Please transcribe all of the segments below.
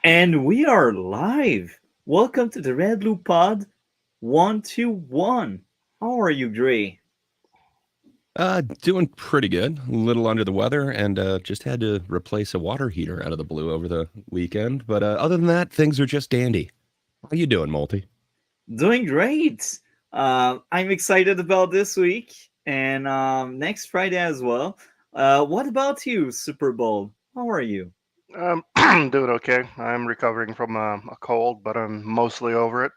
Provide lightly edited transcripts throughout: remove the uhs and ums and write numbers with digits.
And we are live. Welcome to the RedBlue Pod 121. How are you, Gray? Doing pretty good. A little under the weather, and just had to replace a water heater out of the blue over the weekend. But other than that, things are just dandy. How you doing, Multi? Doing great. I'm excited about this week and next Friday as well. What about you, Super Bowl? How are you? Doing okay. I'm recovering from a cold, but I'm mostly over it.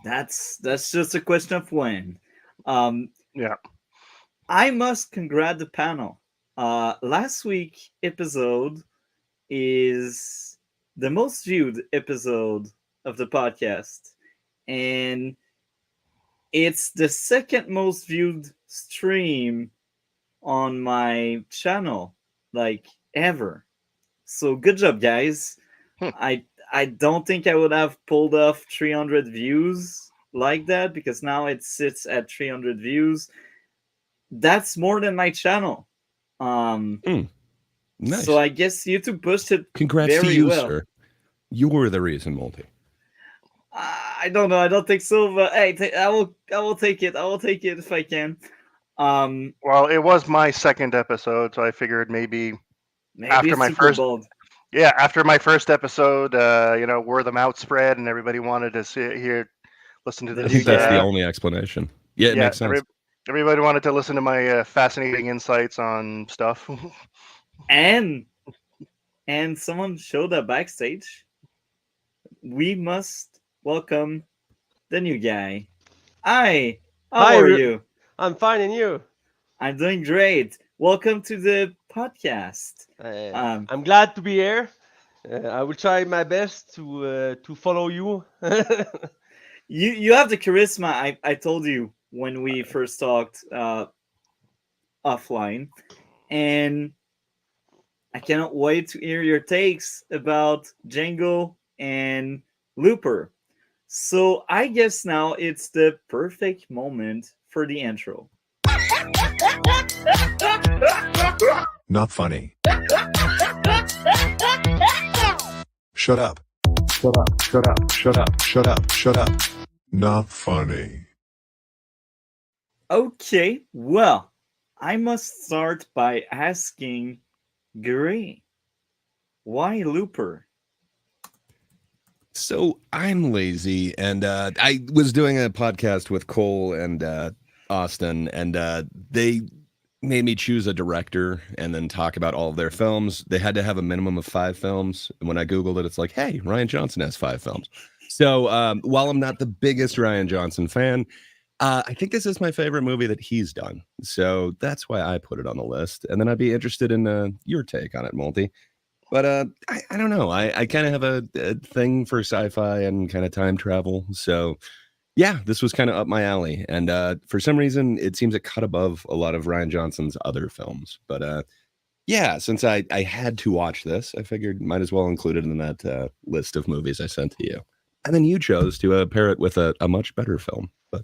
That's just a question of when. Um, Yeah. I must congrat the panel. Last week episode is the most viewed episode of the podcast, and it's the second most viewed stream on my channel, like ever. So good job, guys. Hmm. I don't think I would have pulled off 300 views like that because now it sits at 300 views. That's more than my channel. Um, so Nice. I guess YouTube pushed it Congrats to very you, well. sir. You're the reason, Multi. I don't know. I don't think so, but hey, I will take it. I will take it if I can. Um, Well, it was my second episode, so I figured maybe Maybe after it's my super first, bold. yeah, after my first episode, word of mouth spread, and everybody wanted to listen to The I new think this. that's the guy only explanation. Yeah, it Yeah, makes sense. everybody wanted to listen to my fascinating insights on stuff. and someone showed up backstage. We must welcome the new guy. Hi, how Hi, are you? I'm fine, and you? I'm doing great. Welcome to the podcast. Um, I'm glad to be here. I will try my best to follow you. you have the charisma. I told you when we first talked offline, and I cannot wait to hear your takes about Django and Looper. So I guess now it's the perfect moment for the intro. Not funny. Shut up. Shut up. Shut up. Shut up. Shut up. Shut up. Not funny. Okay, well, I must start by asking Gray, why Looper? So I'm lazy, and I was doing a podcast with Cole and Austin, and they made me choose a director and then talk about all of their films. They had to have a minimum of 5 films. And when I Googled it, it's like, hey, Ryan Johnson has 5 films. So while I'm not the biggest Ryan Johnson fan, I think this is my favorite movie that he's done. So that's why I put it on the list. And then I'd be interested in your take on it, Multi. But I don't know. I kind of have a thing for sci-fi and kind of time travel. So yeah, this was kind of up my alley. And for some reason, it seems it cut above a lot of Ryan Johnson's other films. But yeah, since I had to watch this, I figured might as well include it in that list of movies I sent to you. And then you chose to pair it with a much better film. But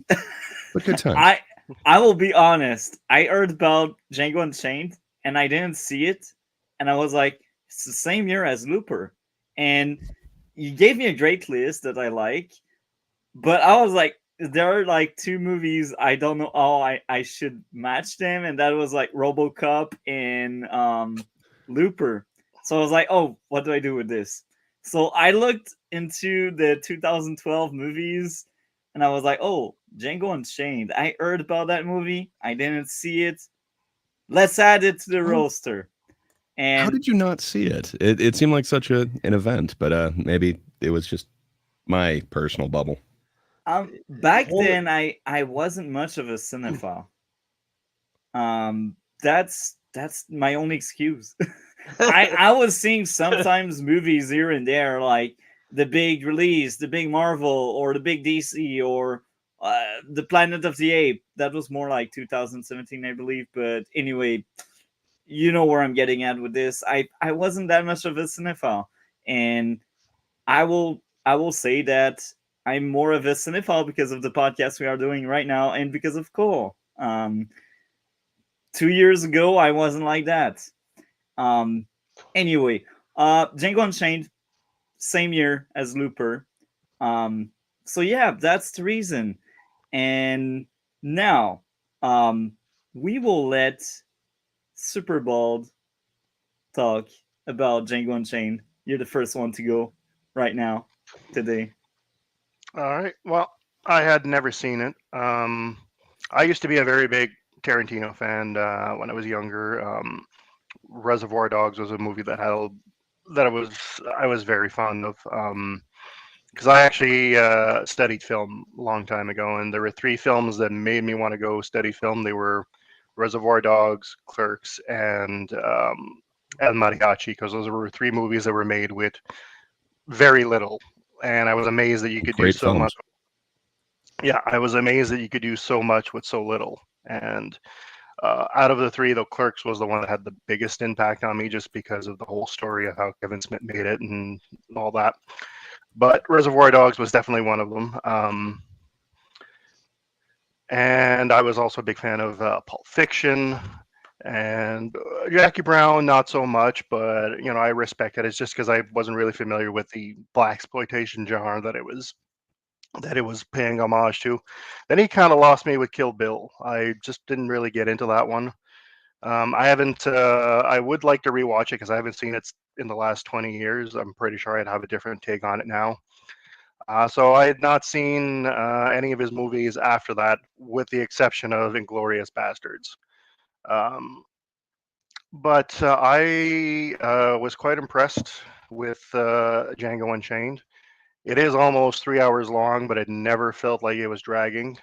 good times. I will be honest. I heard about Django Unchained and I didn't see it, and I was like, it's the same year as Looper, and you gave me a great list that I like, but I was like, there are like two movies I don't know how I should match them, and that was like RoboCop and Looper. So I was like, oh, what do I do with this? So I looked into the 2012 movies, and I was like, oh, Django Unchained. I heard about that movie. I didn't see it. Let's add it to the Oh, roster. how And did you not see it? It seemed like such an event, but maybe it was just my personal bubble. back Hold then, I wasn't much of a cinephile. That's my only excuse. I was seeing sometimes movies here and there, like the big release, the big Marvel, or the big DC, or the Planet of the Ape. That was more like 2017, I believe. But anyway, you know where I'm getting at with this. I wasn't that much of a cinephile, and I will say that I'm more of a cinephile because of the podcast we are doing right now, and because of Cole. 2 years ago, I wasn't like that. Um, anyway, Django Unchained, same year as Looper. So yeah, that's the reason. And now, we will let Super Bald talk about Django Unchained. You're the first one to go right now, today. All right. Well, I had never seen it. I used to be a very big Tarantino fan when I was younger. Reservoir Dogs was a movie that I was very fond of. Because I actually studied film a long time ago, and there were three films that made me want to go study film. They were Reservoir Dogs, Clerks, and El Mariachi, because those were three movies that were made with very little, and I was amazed that you could do Great so films. much. Yeah, I was amazed that you could do so much with so little. And out of the three, though, Clerks was the one that had the biggest impact on me, just because of the whole story of how Kevin Smith made it and all that. But Reservoir Dogs was definitely one of them. And I was also a big fan of Pulp Fiction, and Jackie Brown, not so much, but I respect it. It's just because I wasn't really familiar with the blaxploitation genre that it was paying homage to. Then he kind of lost me with Kill Bill. I just didn't really get into that one. I haven't. I would like to rewatch it because I haven't seen it in the last 20 years. I'm pretty sure I'd have a different take on it now. So I had not seen any of his movies after that, with the exception of Inglourious Bastards. But I was quite impressed with Django Unchained. It is almost 3 hours long, but it never felt like it was dragging.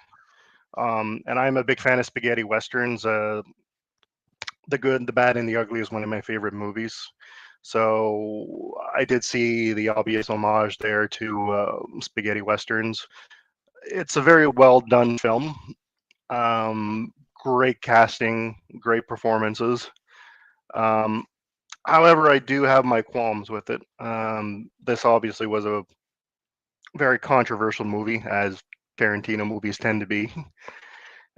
And I'm a big fan of spaghetti westerns. The Good, the Bad, and the Ugly is one of my favorite movies. So I did see the obvious homage there to spaghetti westerns. It's a very well done film. Great casting, great performances. However, I do have my qualms with it. This obviously was a very controversial movie, as Tarantino movies tend to be,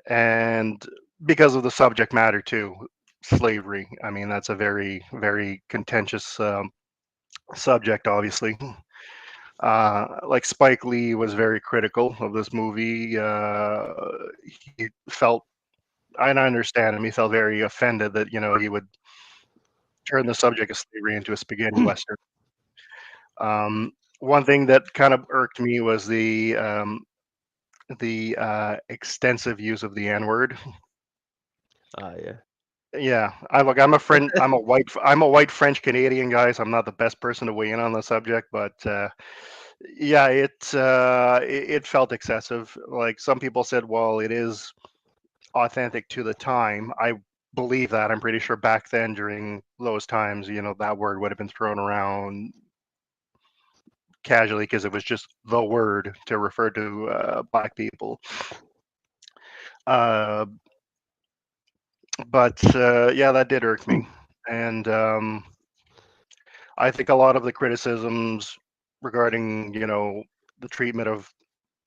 and because of the subject matter too, slavery. I mean, that's a very, very contentious subject, obviously. Like Spike Lee was very critical of this movie. He felt, and I understand him, he felt very offended that he would turn the subject of slavery into a spaghetti western. One thing that kind of irked me was the extensive use of the N-word. Yeah. Yeah, I'm a friend. I'm a white French Canadian guy, so I'm not the best person to weigh in on the subject. But yeah, it felt excessive. Like some people said, well, it is authentic to the time. I believe that. I'm pretty sure back then, during those times, that word would have been thrown around casually because it was just the word to refer to black people. But yeah, that did irk me, and I think a lot of the criticisms regarding the treatment of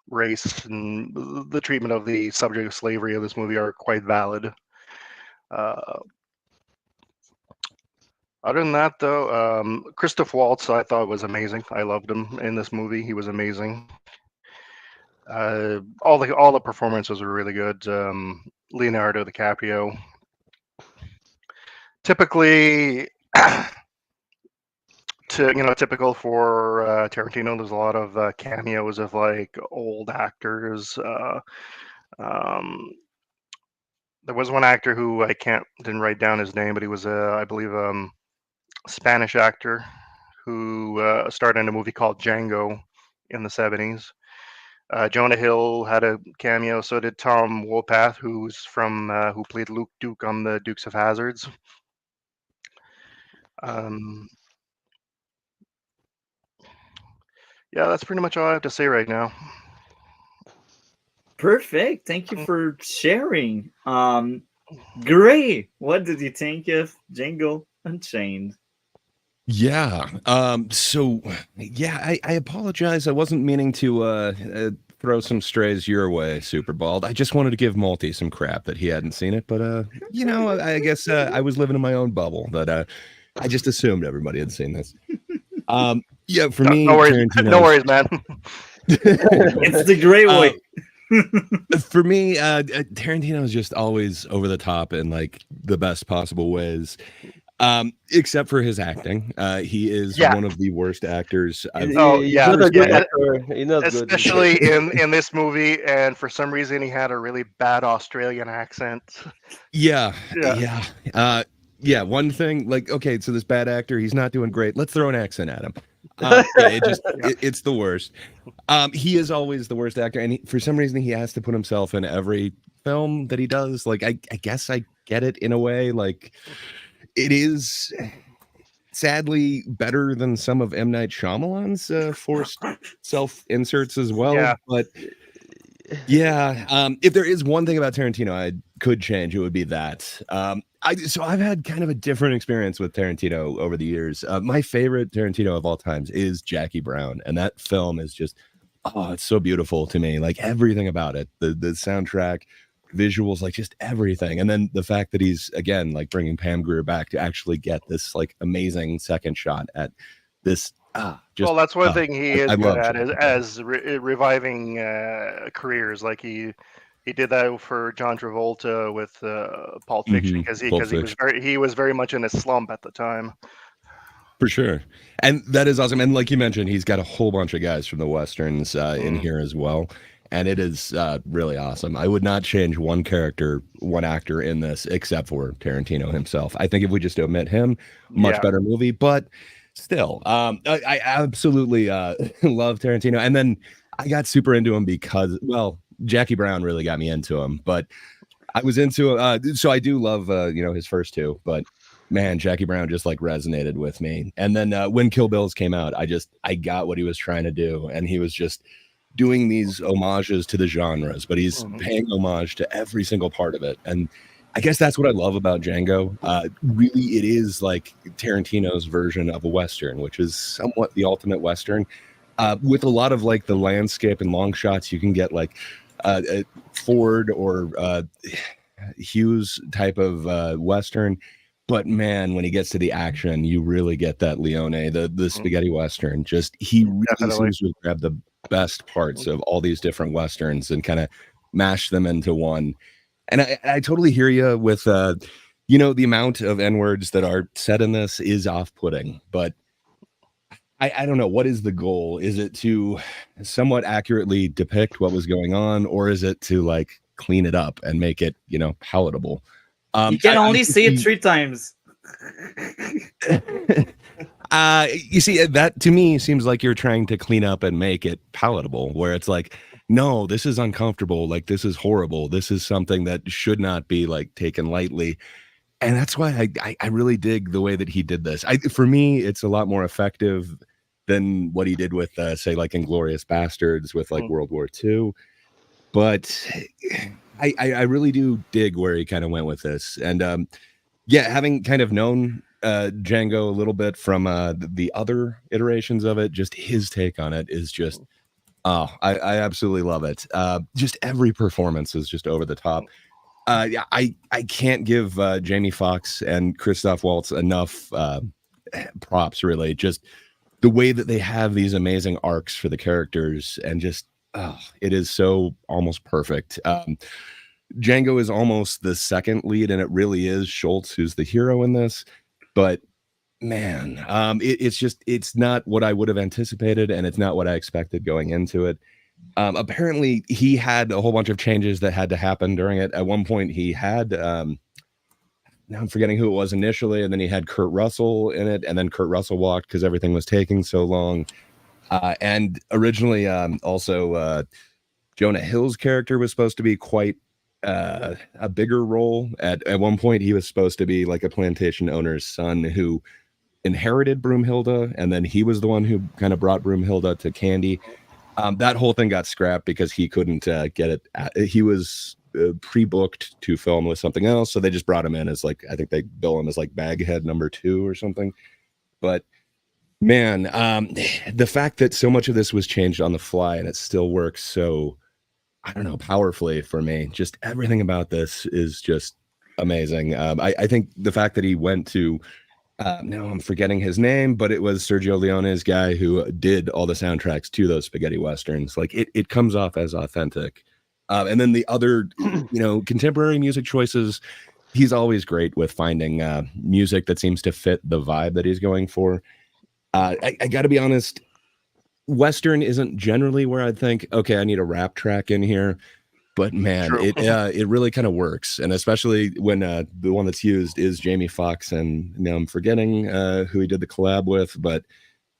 race and the treatment of the subject of slavery of this movie are quite valid. Other than that, though, Christoph Waltz I thought was amazing. I loved him in this movie. He was amazing. All the performances were really good. Leonardo DiCaprio. Typically, typical for Tarantino, there's a lot of cameos of like old actors. There was one actor who didn't write down his name, but he was I believe Spanish actor who starred in a movie called Django in the 70s. Jonah Hill had a cameo. So did Tom Wopat, who played Luke Duke on the Dukes of Hazzards. Yeah, that's pretty much all I have to say right now. Perfect. Thank you for sharing. Gray, what did you think of Django Unchained? Yeah. So yeah, I apologize. I wasn't meaning to throw some strays your way, Super Bald. I just wanted to give Malty some crap that he hadn't seen it, but I guess I was living in my own bubble. But I just assumed everybody had seen this. Yeah, for No, me, no worries, Tarantino. no worries, man. It's the gray way. For me, Tarantino is just always over the top in like the best possible ways. Except for his acting. He is one of the worst actors I've He's not a good actor. He's not good. Especially in this movie, and for some reason he had a really bad Australian accent. Yeah. Yeah. One thing, like, okay, so this bad actor, he's not doing great. Let's throw an accent at him. It's the worst. He is always the worst actor, and for some reason he has to put himself in every film that he does. Like, I guess I get it in a way. Like, it is sadly better than some of M. Night Shyamalan's forced self-inserts as well. Yeah. But yeah, if there is one thing about Tarantino I could change, it would be that. So I've had kind of a different experience with Tarantino over the years. My favorite Tarantino of all times is Jackie Brown, and that film is just, it's so beautiful to me. Like everything about it, the soundtrack, visuals, like just everything. And then the fact that he's again like bringing Pam Grier back to actually get this like amazing second shot at this. Well, that's one thing he is good at, Jackie. as reviving careers. Like he did that for John Travolta with Pulp Fiction, because he was very much in a slump at the time. For sure. And that is awesome. And like you mentioned, he's got a whole bunch of guys from the Westerns in here as well. And it is really awesome. I would not change one actor in this except for Tarantino himself. I think if we just omit him, much better movie. But still, I absolutely love Tarantino. And then I got super into him because, well, Jackie Brown really got me into him. But I was into so I do love his first two. But man, Jackie Brown just like resonated with me. And then when Kill Bills came out, I got what he was trying to do, and he was just doing these homages to the genres, but he's paying homage to every single part of it. And I guess that's what I love about Django. Really, it is like Tarantino's version of a Western, which is somewhat the ultimate Western, with a lot of like the landscape and long shots. You can get like Ford or Hughes type of Western. But man, when he gets to the action, you really get that Leone, the spaghetti Western. Just he really seems to grab the best parts of all these different Westerns and kind of mash them into one. And I totally hear you with, the amount of N-words that are said in this is off-putting. But I don't know, what is the goal? Is it to somewhat accurately depict what was going on, or is it to like clean it up and make it, palatable? You can only see it 3 times. You see, that to me seems like you're trying to clean up and make it palatable, where it's like, no, this is uncomfortable. Like, this is horrible. This is something that should not be like taken lightly. And that's why I really dig the way that he did this. For me, it's a lot more effective than what he did with, say, like Inglourious Bastards with like World War II. But I really do dig where he kind of went with this. And having kind of known Django a little bit from the other iterations of it, just his take on it is just, I absolutely love it. Just every performance is just over the top. I can't give Jamie Foxx and Christoph Waltz enough props, really. Just the way that they have these amazing arcs for the characters, and just it is so almost perfect. Django is almost the second lead, and it really is Schultz who's the hero in this. But man, it's not what I would have anticipated, and it's not what I expected going into it. Apparently, he had a whole bunch of changes that had to happen during it. At one point, he had now I'm forgetting who it was initially, and then he had Kurt Russell in it, and then Kurt Russell walked because everything was taking so long. And originally, also Jonah Hill's character was supposed to be quite a bigger role. At one point, he was supposed to be like a plantation owner's son who inherited Broomhilda, and then he was the one who kind of brought Broomhilda to Candy. That whole thing got scrapped because he couldn't get it. He was pre-booked to film with something else, so they just brought him in as like, I think they bill him as like Baghead number 2 or something. But man, the fact that so much of this was changed on the fly and it still works so, I don't know, powerfully for me. Just everything about this is just amazing. I think the fact that he went to Now I'm forgetting his name, but it was Sergio Leone's guy who did all the soundtracks to those spaghetti westerns. Like it comes off as authentic. And then the other, contemporary music choices, he's always great with finding music that seems to fit the vibe that he's going for. I got to be honest, Western isn't generally where I'd think, okay, I need a rap track in here. But man, True. it really kind of works, and especially when the one that's used is Jamie Foxx, and now I'm forgetting who he did the collab with. But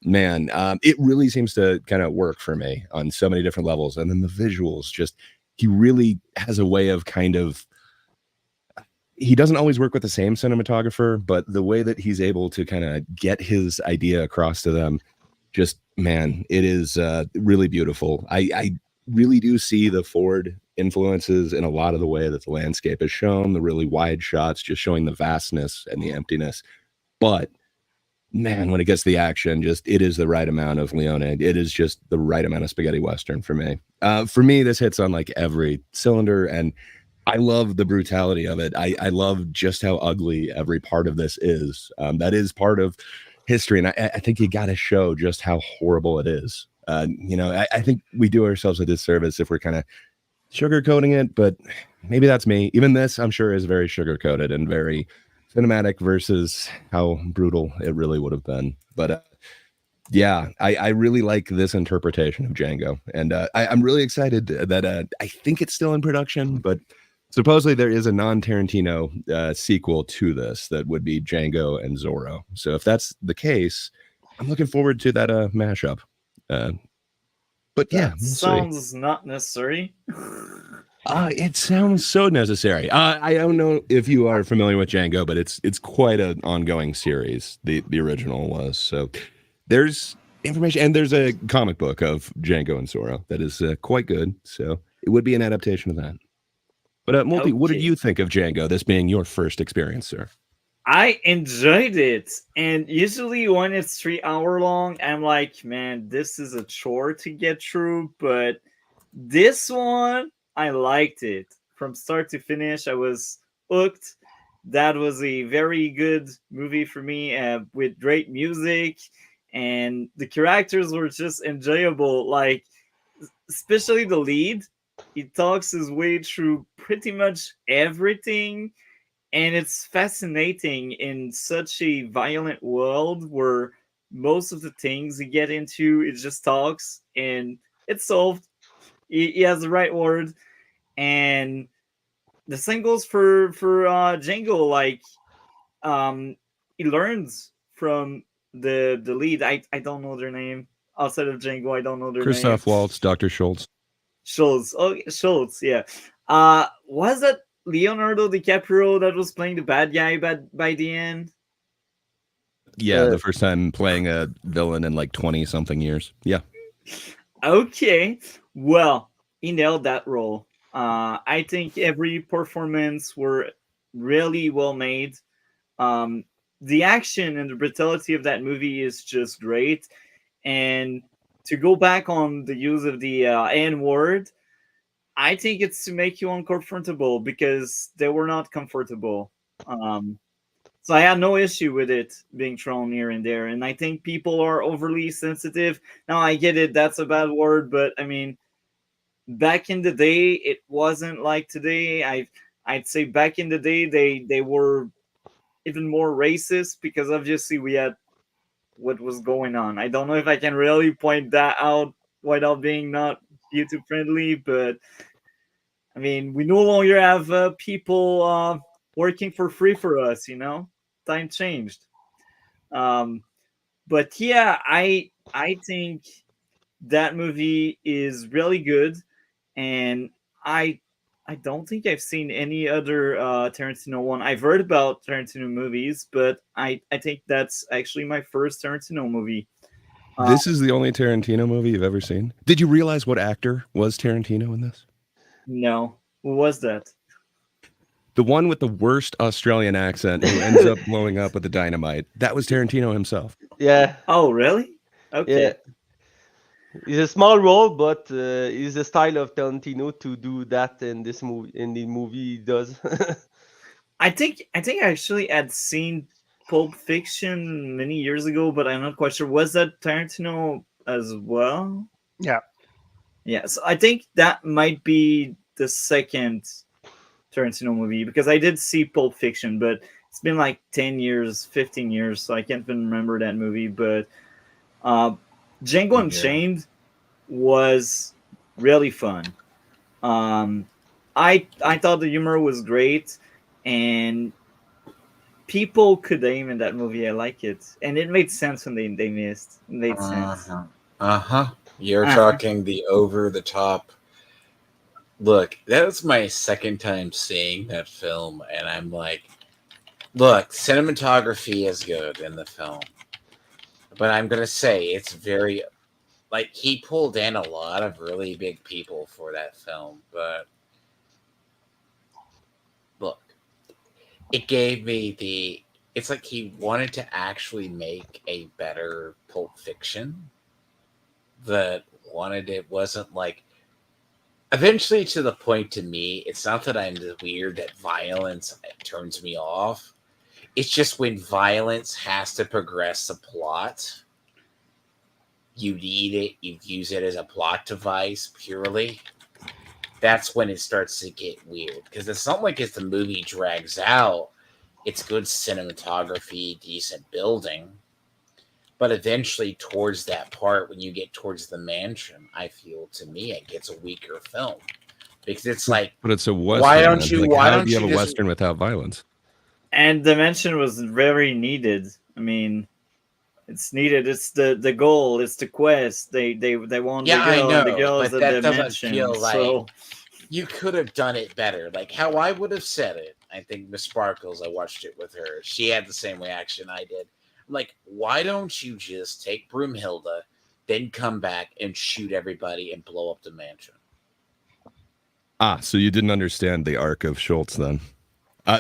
man, it really seems to kind of work for me on so many different levels. And then the visuals, just he really has a way of he doesn't always work with the same cinematographer, but the way that he's able to kind of get his idea across to them, just man, it is really beautiful. I really do see the Ford influences in a lot of the way that the landscape is shown, the really wide shots just showing the vastness and the emptiness. But man, when it gets to the action, just it is the right amount of Leone. It is just the right amount of spaghetti western for me. For me, this hits on like every cylinder, and I love the brutality of it. I love just how ugly every part of this is. That is part of history, and I think you got to show just how horrible it is. I think we do ourselves a disservice if we're kind of sugarcoating it, but maybe that's me. Even this, I'm sure, is very sugarcoated and very cinematic versus how brutal it really would have been. But yeah, I really like this interpretation of Django, and I'm really excited that I think it's still in production, but supposedly there is a non-Tarantino sequel to this that would be Django and Zorro. So if that's the case, I'm looking forward to that mashup. But yeah, That we'll sounds not necessary. it sounds so necessary. I don't know if you are familiar with Django, but it's quite an ongoing series. The original was. So there's information, and there's a comic book of Django and Zorro that is quite good. So it would be an adaptation of that. But Multi, what did Okay. you think of Django? This being your first experience, sir. I enjoyed it. And usually when it's 3 hour long, I'm like, man, this is a chore to get through. But this one, I liked it. From start to finish, I was hooked. That was a very good movie for me, with great music. And the characters were just enjoyable. Like, especially the lead. He talks his way through pretty much everything, and it's fascinating in such a violent world where most of the things he get into it just talks and it's solved. He has the right word, and the same goes for Django. Like, he learns from the lead. I don't know their name outside of Django. I don't know their name. Christoph Waltz, Dr. Schultz. Schultz. Oh, Schultz. Yeah. Was that Leonardo DiCaprio that was playing the bad guy by the end? Yeah, the first time playing a villain in like 20 something years. Yeah. Okay. Well, he nailed that role. I think every performance were really well made. The action and the brutality of that movie is just great. And to go back on the use of the N word, I think it's to make you uncomfortable because they were not comfortable. So I had no issue with it being thrown here and there. And I think people are overly sensitive. Now I get it, that's a bad word, but I mean, back in the day, it wasn't like today. I'd say back in the day, they were even more racist because obviously we had what was going on. I don't know if I can really point that out without being not YouTube friendly, but I mean, we no longer have people working for free for us. Time changed. But yeah, I think that movie is really good, and I don't think I've seen any other Tarantino one. I've heard about Tarantino movies, but I think that's actually my first Tarantino movie. This is the only Tarantino movie you've ever seen. Did you realize what actor was Tarantino in this? No, who was that? The one with the worst Australian accent who ends up blowing up with the dynamite. That was Tarantino himself. Yeah, Oh, really? Okay. yeah. It's a small role, but it's the style of Tarantino to do that in this movie. In the movie, he does. I think I actually had seen Pulp Fiction many years ago, but I'm not quite sure. Was that Tarantino as well? Yeah. Yeah, so I think that might be the second Tarantino movie because I did see Pulp Fiction, but it's been like 10 years, 15 years, so I can't even remember that movie. But Django Yeah. Unchained was really fun. I thought the humor was great, and people could aim in that movie. I like it, and it made sense when they missed. It made sense. You're Uh-huh. talking the over the top. Look, that was my second time seeing that film, and I'm like, look, cinematography is good in the film, but I'm gonna say it's very like he pulled in a lot of really big people for that film, but look, it gave me the. It's like he wanted to actually make a better Pulp Fiction. That wanted it wasn't like. Eventually, to the point to me, it's not that I'm weird that violence turns me off. It's just when violence has to progress the plot, you need it, you use it as a plot device purely. That's when it starts to get weird. Because it's not like as the movie drags out, it's good cinematography, decent building. But eventually, towards that part, when you get towards the mansion, I feel to me it gets a weaker film because it's like, But it's a western. why don't man. you? Like, Why how don't do you you have a just? western without violence? And Dimension was very needed. I mean, it's needed. It's the goal. It's the quest. They want Yeah, the I girl, and the know, girl is but the that doesn't Dimension. feel like So you could have done it better. Like how I would have said it. I think Miss Sparkles. I watched it with her. She had the same reaction I did. I'm like, why don't you just take Broomhilda, then come back and shoot everybody and blow up the mansion? So you didn't understand the arc of Schultz then.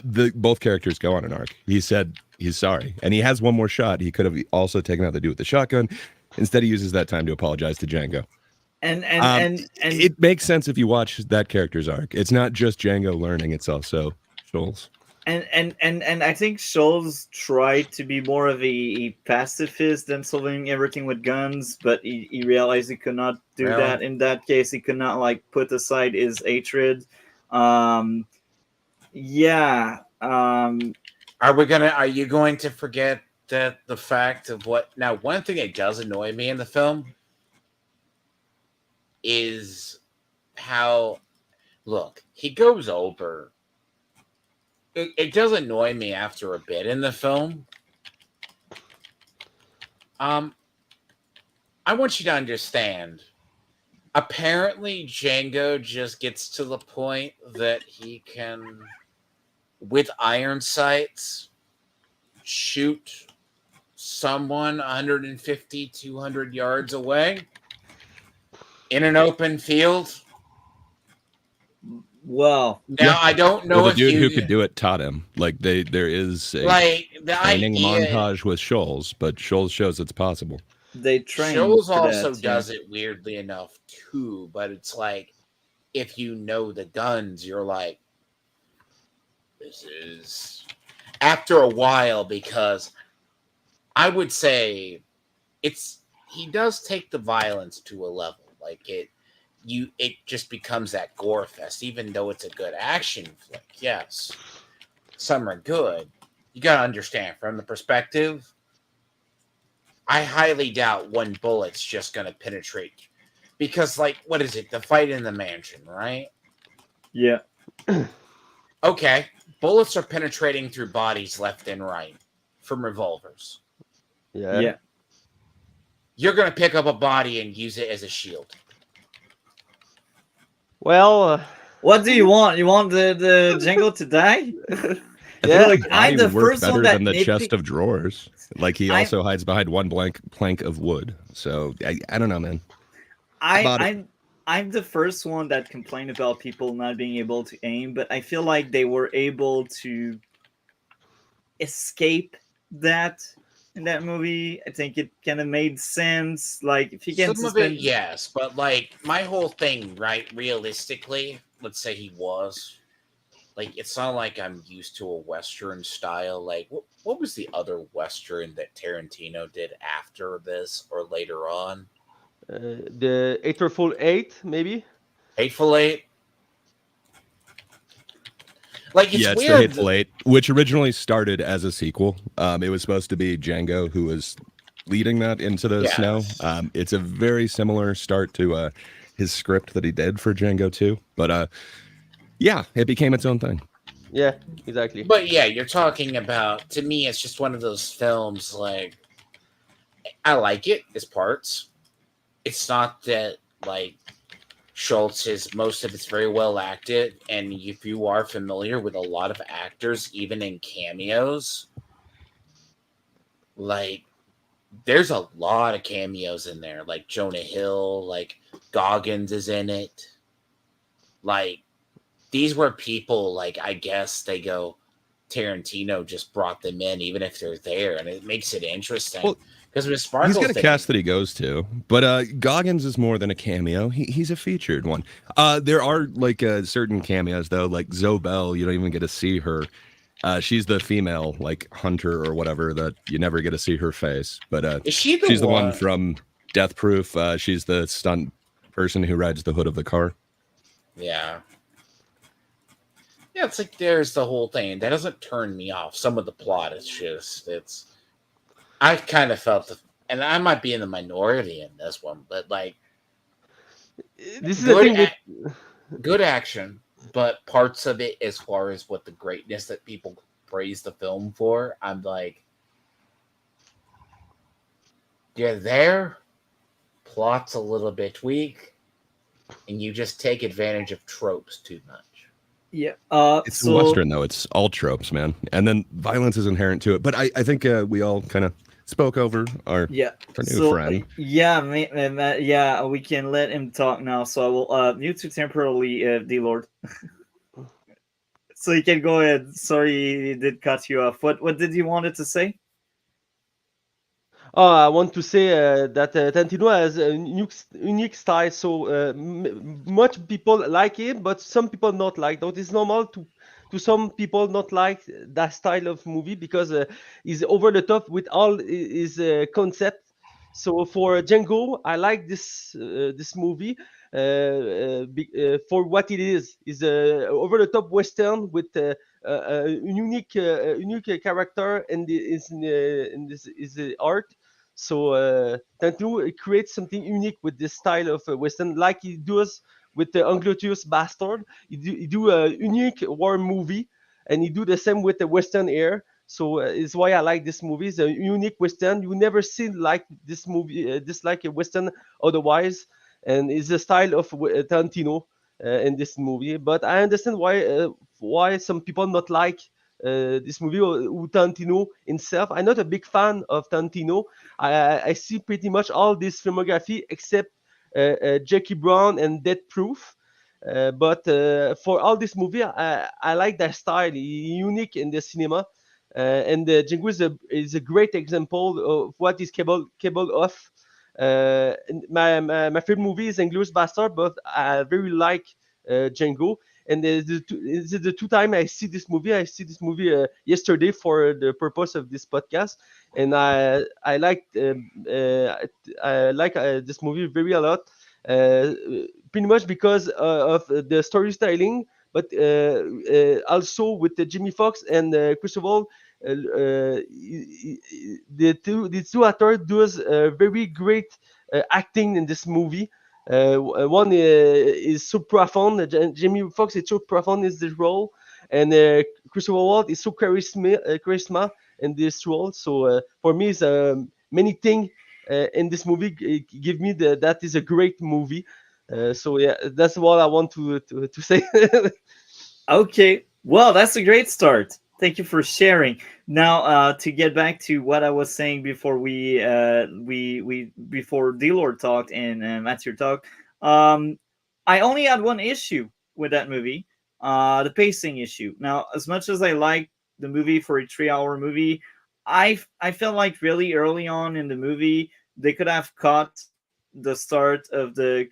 Both characters go on an arc. He said he's sorry, and he has one more shot. He could have also taken out the dude with the shotgun. Instead, he uses that time to apologize to Django. and It makes sense if you watch that character's arc. It's not just Django learning; it's also Schultz. and I think Scholes tried to be more of a pacifist than solving everything with guns, but he realized he could not do Really? that. In that case, he could not like put aside his hatred. Yeah. Are you going to forget that the fact of what now one thing that does annoy me in the film is how look, he goes over it does annoy me after a bit in the film. I want you to understand. Apparently, Django just gets to the point that he can, with iron sights, shoot someone 150, 200 yards away in an open field. Well, Now, I don't know Well, the if dude you who could do it taught him. Like there is a like the training idea. montage with Scholes, but Scholes shows it's possible. they trained. Shoals for also that, yeah. does it weirdly enough too, but it's like if you know the guns, you're like, this is after a while because I would say he does take the violence to a level like it just becomes that gore fest, even though it's a good action flick. Yes, some are good. You gotta understand from the perspective. I highly doubt one bullet's just gonna penetrate because, like, what is it? The fight in the mansion, right? Yeah. Okay, bullets are penetrating through bodies left and right from revolvers. Yeah. You're gonna pick up a body and use it as a shield. Well, What do you want? You want the Django to die? I Yeah. think Like, the I'm body the would work first one better that than the chest nitpick- of drawers. Like he I'm- also hides behind one plank of wood. So I don't know, man. I'm the first one that complained about people not being able to aim, but I feel like they were able to escape that in that movie. I think it kind of made sense. Like if you can Some of it, yes, but like my whole thing, right? Realistically, let's say he was like it's not like I'm used to a Western style. Like what was the other Western that Tarantino did after this or later on? The Hateful Eight, maybe. Hateful Eight. Like it's Yeah, it's the weird. Hateful Eight, which originally started as a sequel. It was supposed to be Django who was leading that into the snow. It's a very similar start to his script that he did for Django 2. But yeah, it became its own thing. Yeah, exactly. But yeah, you're talking about, to me, it's just one of those films, like, I like it as parts. It's not that, like, Schultz is, most of it's very well acted, and if you are familiar with a lot of actors, even in cameos, like, there's a lot of cameos in there, like Jonah Hill, like Goggins is in it. Like, these were people, like, I guess they go, Tarantino just brought them in, even if they're there, and it makes it interesting. Well, because with Sparkles, he's got a cast that he goes to, but Goggins is more than a cameo. He's a featured one. There are like certain cameos though, like Zoe Bell. You don't even get to see her. She's the female like hunter or whatever that you never get to see her face. But is she she's the one from Death Proof. She's the stunt person who rides the hood of the car. Yeah. Yeah, it's like there's the whole thing. That doesn't turn me off. Some of the plot is just, I kind of felt, and I might be in the minority in this one, but like, this is the thing with good action, but parts of it, as far as what the greatness that people praise the film for, I'm like, you're there, plot's a little bit weak, and you just take advantage of tropes too much. Yeah. It's a Western though. It's all tropes, man. And then violence is inherent to it. But I think we all kind of spoke over our new friend. Yeah, we can let him talk now. So I will mute you temporarily, Dlord. So you can go ahead. Sorry, he did cut you off. What did you wanted to say? Oh, I want to say that Tarantino has a unique style. So much people like it, but some people not like. That it's normal to some people not like that style of movie because he's over the top with all his concept. So for Django, I like this movie for what it is. Is a over the top western with a unique character and in this is art. So Tarantino creates something unique with this style of western, like he does with the Unglorious Bastard. He do a unique war movie, and he do the same with the Western Air. So it's why I like this movie. It's a unique western. You never seen like this movie, this like a western otherwise, and it's the style of Tarantino in this movie. But I understand why some people not like this movie or Tarantino himself. I'm not a big fan of Tarantino. I see pretty much all this filmography except Jackie Brown and Death Proof. But for all this movie, I like that style, unique in the cinema. And Django is a great example of what he's capable of. My favorite movie is Inglourious Bastard, but I very like Django. And the two time I see this movie yesterday for the purpose of this podcast, and I like this movie very a lot, pretty much because of the storytelling, but also with Jimmy Fox and Christopher. The two actors does very great acting in this movie. One is so profound. Jamie Foxx is so profound in this role, and Christopher Waltz is so charisma in this role. So for me, it's many things in this movie give me that is a great movie. So yeah, that's what I want to say. Okay, well, that's a great start. Thank you for sharing. Now, to get back to what I was saying before we before Dlord talked and Mathieu talked, I only had one issue with that movie, the pacing issue. Now, as much as I like the movie for a 3-hour movie, I felt like really early on in the movie they could have cut the start of the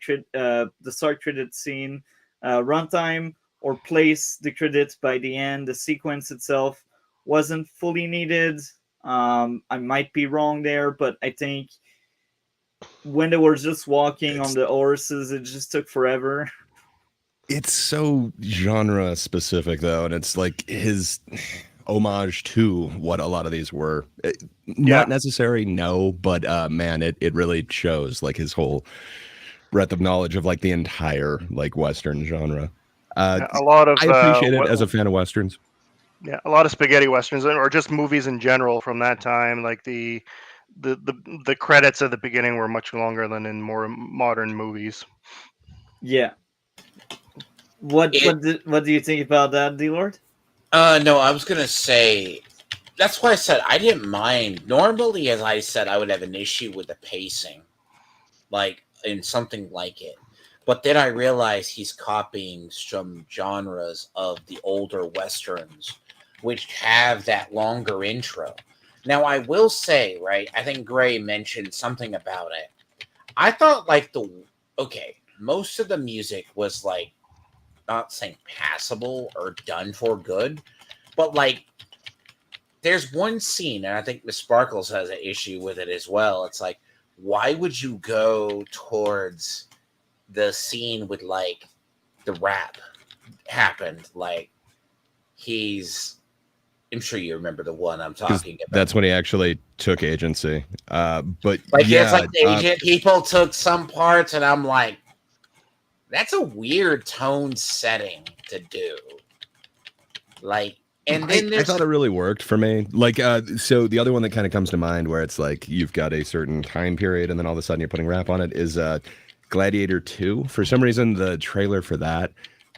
start credit scene runtime, or place the credits by the end. The sequence itself wasn't fully needed. I might be wrong there, but I think when they were just walking on the horses, it just took forever. It's so genre specific though, and it's like his homage to what a lot of these were. Not necessary, no, but man, it really shows like his whole breadth of knowledge of like the entire like Western genre. A lot of I appreciate it as a fan of Westerns. Yeah, a lot of spaghetti westerns, or just movies in general from that time. Like the credits at the beginning were much longer than in more modern movies. Yeah. What do you think about that, Dlord? No, I was gonna say that's why I said I didn't mind. Normally, as I said, I would have an issue with the pacing, like in something like it. But then I realized he's copying some genres of the older westerns, which have that longer intro. Now, I will say, right, I think Gray mentioned something about it. I thought, like, most of the music was, like, not saying passable or done for good, but, like, there's one scene, and I think Miss Sparkles has an issue with it as well. It's like, why would you go towards the scene with, like, the rap happened? Like, I'm sure you remember the one I'm talking about. That's when he actually took agency. But like, yeah, it's like the agent people took some parts, and I'm like, that's a weird tone setting to do. Like, and then I thought it really worked for me. Like, so the other one that kind of comes to mind where it's like you've got a certain time period, and then all of a sudden you're putting rap on it is Gladiator 2. For some reason, the trailer for that,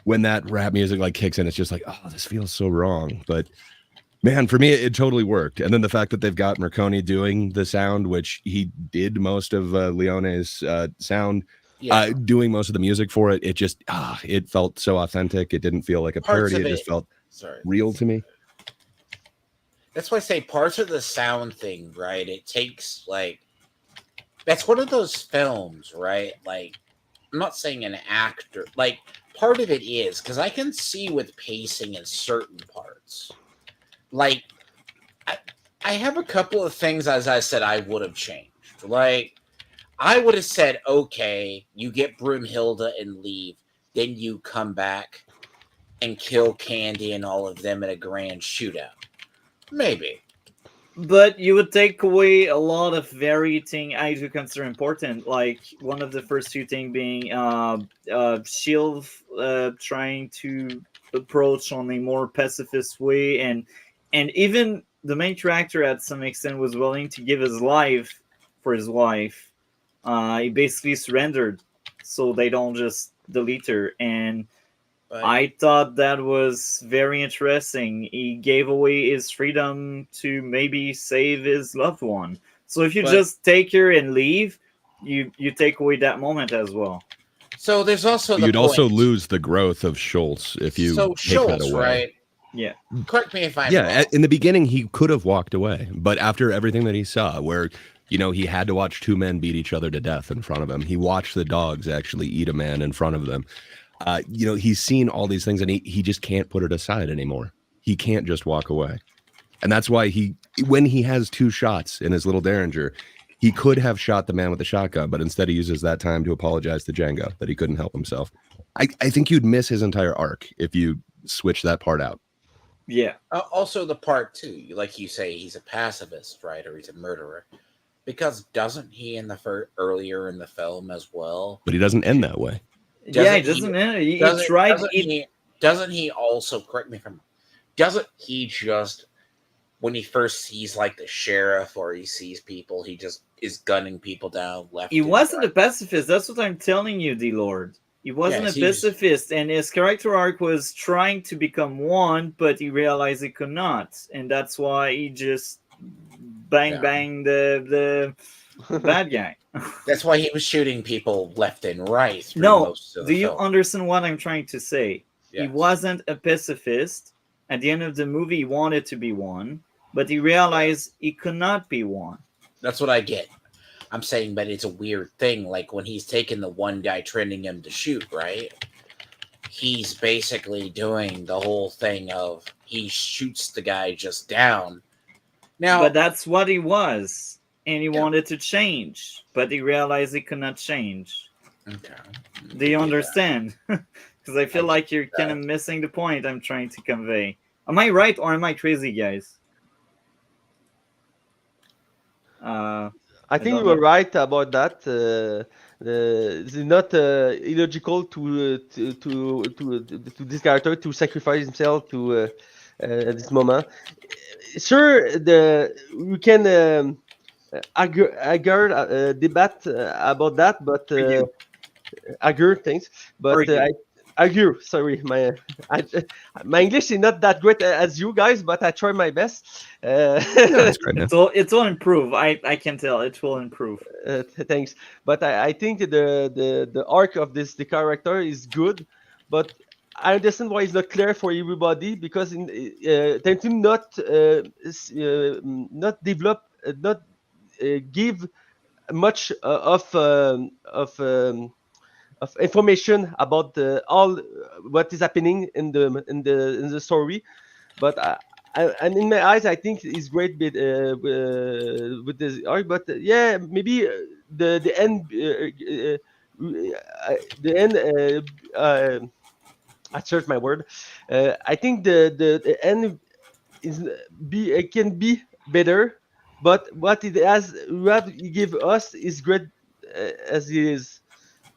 when that rap music like kicks in, it's just like, oh, this feels so wrong. But man, for me, it totally worked. And then the fact that they've got Marconi doing the sound, which he did most of Leone's sound, doing most of the music for it, it just, it felt so authentic. It didn't feel like a parody. It just felt real to me. That's why I say parts of the sound thing, right? It takes, like, that's one of those films, right? Like, I'm not saying an actor, like, part of it is, because I can see with pacing in certain parts. Like, I have a couple of things, as I said, I would have changed. Like, I would have said, okay, you get Broomhilda and leave, then you come back and kill Candy and all of them in a grand shootout. Maybe. But you would take away a lot of very things I do consider important. Like, one of the first two things being Shield trying to approach on a more pacifist way, and even the main character at some extent was willing to give his life for his wife. He basically surrendered so they don't just delete her. And I thought that was very interesting. He gave away his freedom to maybe save his loved one. So if you just take her and leave, you take away that moment as well. So there's also you'd also lose the growth of Schultz if you take that away. Right? Yeah. Correct me if I'm wrong. In the beginning he could have walked away, but after everything that he saw, where he had to watch two men beat each other to death in front of him. He watched the dogs actually eat a man in front of them. He's seen all these things and he just can't put it aside anymore. He can't just walk away. And that's why when he has two shots in his little Derringer, he could have shot the man with the shotgun, but instead he uses that time to apologize to Django that he couldn't help himself. I think you'd miss his entire arc if you switch that part out. Yeah. Also the part too, like you say, he's a pacifist, right? Or he's a murderer. Because doesn't he earlier in the film as well? But he doesn't end that way. He doesn't end. Doesn't he also, correct me if I'm wrong, doesn't he just, when he first sees like the sheriff or he sees people, he just is gunning people down left? He wasn't a pacifist. That's what I'm telling you, Dlord. He wasn't a pacifist, and his character arc was trying to become one, but he realized he could not, and that's why he just bang the bad guy. That's why he was shooting people left and right. No, do you understand what I'm trying to say? Yes. He wasn't a pacifist. At the end of the movie, he wanted to be one, but he realized he could not be one. That's what I get. I'm saying, but it's a weird thing. Like when he's taking the one guy training him to shoot, right? he's basically doing the whole thing of he shoots the guy just down. Now, But that's what he was, and he Yeah. wanted to change, but he realized he could not change. okay. Do you understand? Because I feel I like you're kind of missing the point I'm trying to convey. Am I right or am I crazy, guys? I think don't you were know. right about that. It's not illogical to this character to sacrifice himself to at this moment. Sure, we can argue, debate about that, but Argue. argue things. But Argue. I argue. Sorry, my English is not that great as you guys, but I try my best. No, that's great, man. It will improve. I can tell it will improve. Thanks, but I think the arc of the character is good, but I understand why it's not clear for everybody because tend to not develop, not give much of information about all what is happening in the story, but and in my eyes, I think it's great with this arc. But yeah, maybe the end, the end. I searched my word. I think the end is it can be better, but what it has what it give us is great as it is.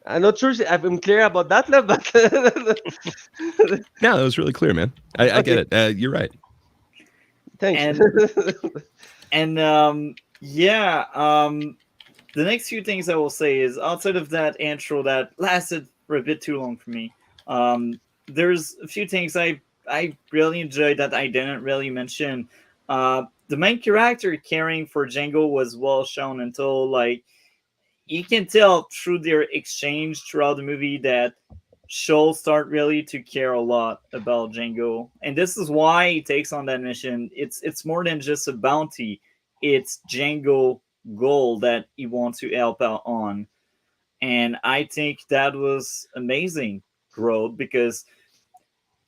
I'm not sure if I'm clear about that, but No, that was really clear, man. I get Okay. it. You're right. Thanks. And yeah, the next few things I will say is outside of that intro that lasted for a bit too long for me. There's a few things I really enjoyed that I didn't really mention. The main character caring for Django was well shown until like you can tell through their exchange throughout the movie that Shoal start really to care a lot about Django, and this is why he takes on that mission. It's more than just a bounty; it's Django goal that he wants to help out on, and I think that was amazing growth because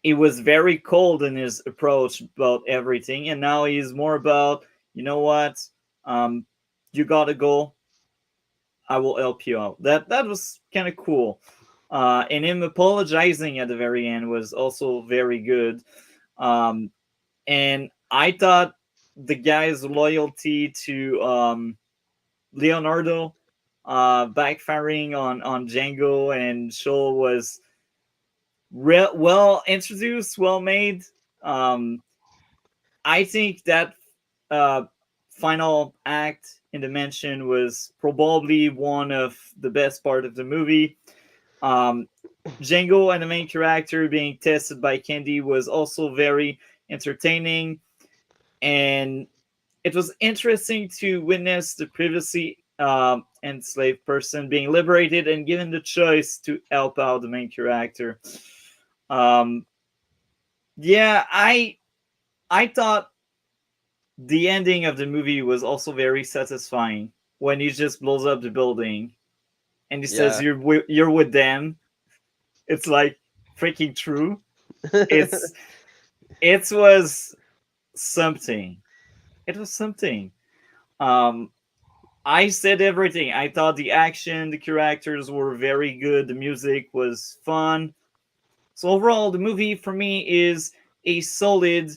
he was very cold in his approach about everything, and now he's more about you know what, you gotta go. I will help you out. That was kind of cool. And him apologizing at the very end was also very good. And I thought the guy's loyalty to Leonardo backfiring on Django and Shoal was well introduced, well made. I think that uh, final act in the mansion was probably one of the best part of the movie. Django and the main character being tested by Candy was also very entertaining, and it was interesting to witness the previously enslaved person being liberated and given the choice to help out the main character. Um, yeah, I thought the ending of the movie was also very satisfying when he just blows up the building and he says you're with them. It's like freaking true. It's it was something. It was something. I said everything. I thought the action, the characters were very good. The music was fun. So overall, the movie for me is a solid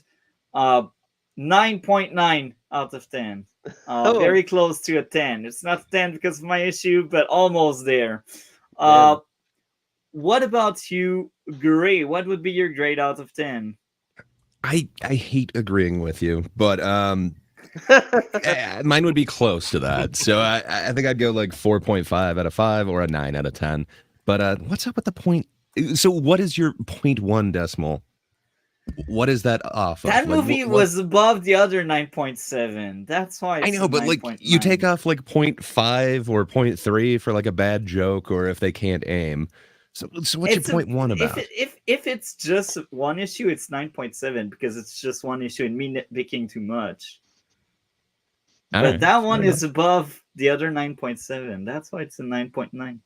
9.9 out of 10. Very close to a 10. It's not 10 because of my issue, but almost there. What about you, Gray? What would be your grade out of 10? I hate agreeing with you, but mine would be close to that. So I think I'd go like 4.5 out of 5 or a 9 out of 10. But what's up with the point? So what is your 0.1 decimal? What is that off of? That Like, movie was above the other 9.7. That's why I know, but like you take off like 0.5 or 0.3 for like a bad joke or if they can't aim. So what's your 0.1 about? If it's just one issue, it's 9.7 because it's just one issue and me nitpicking too much. But right, that one is above the other 9.7. That's why it's a 9.9.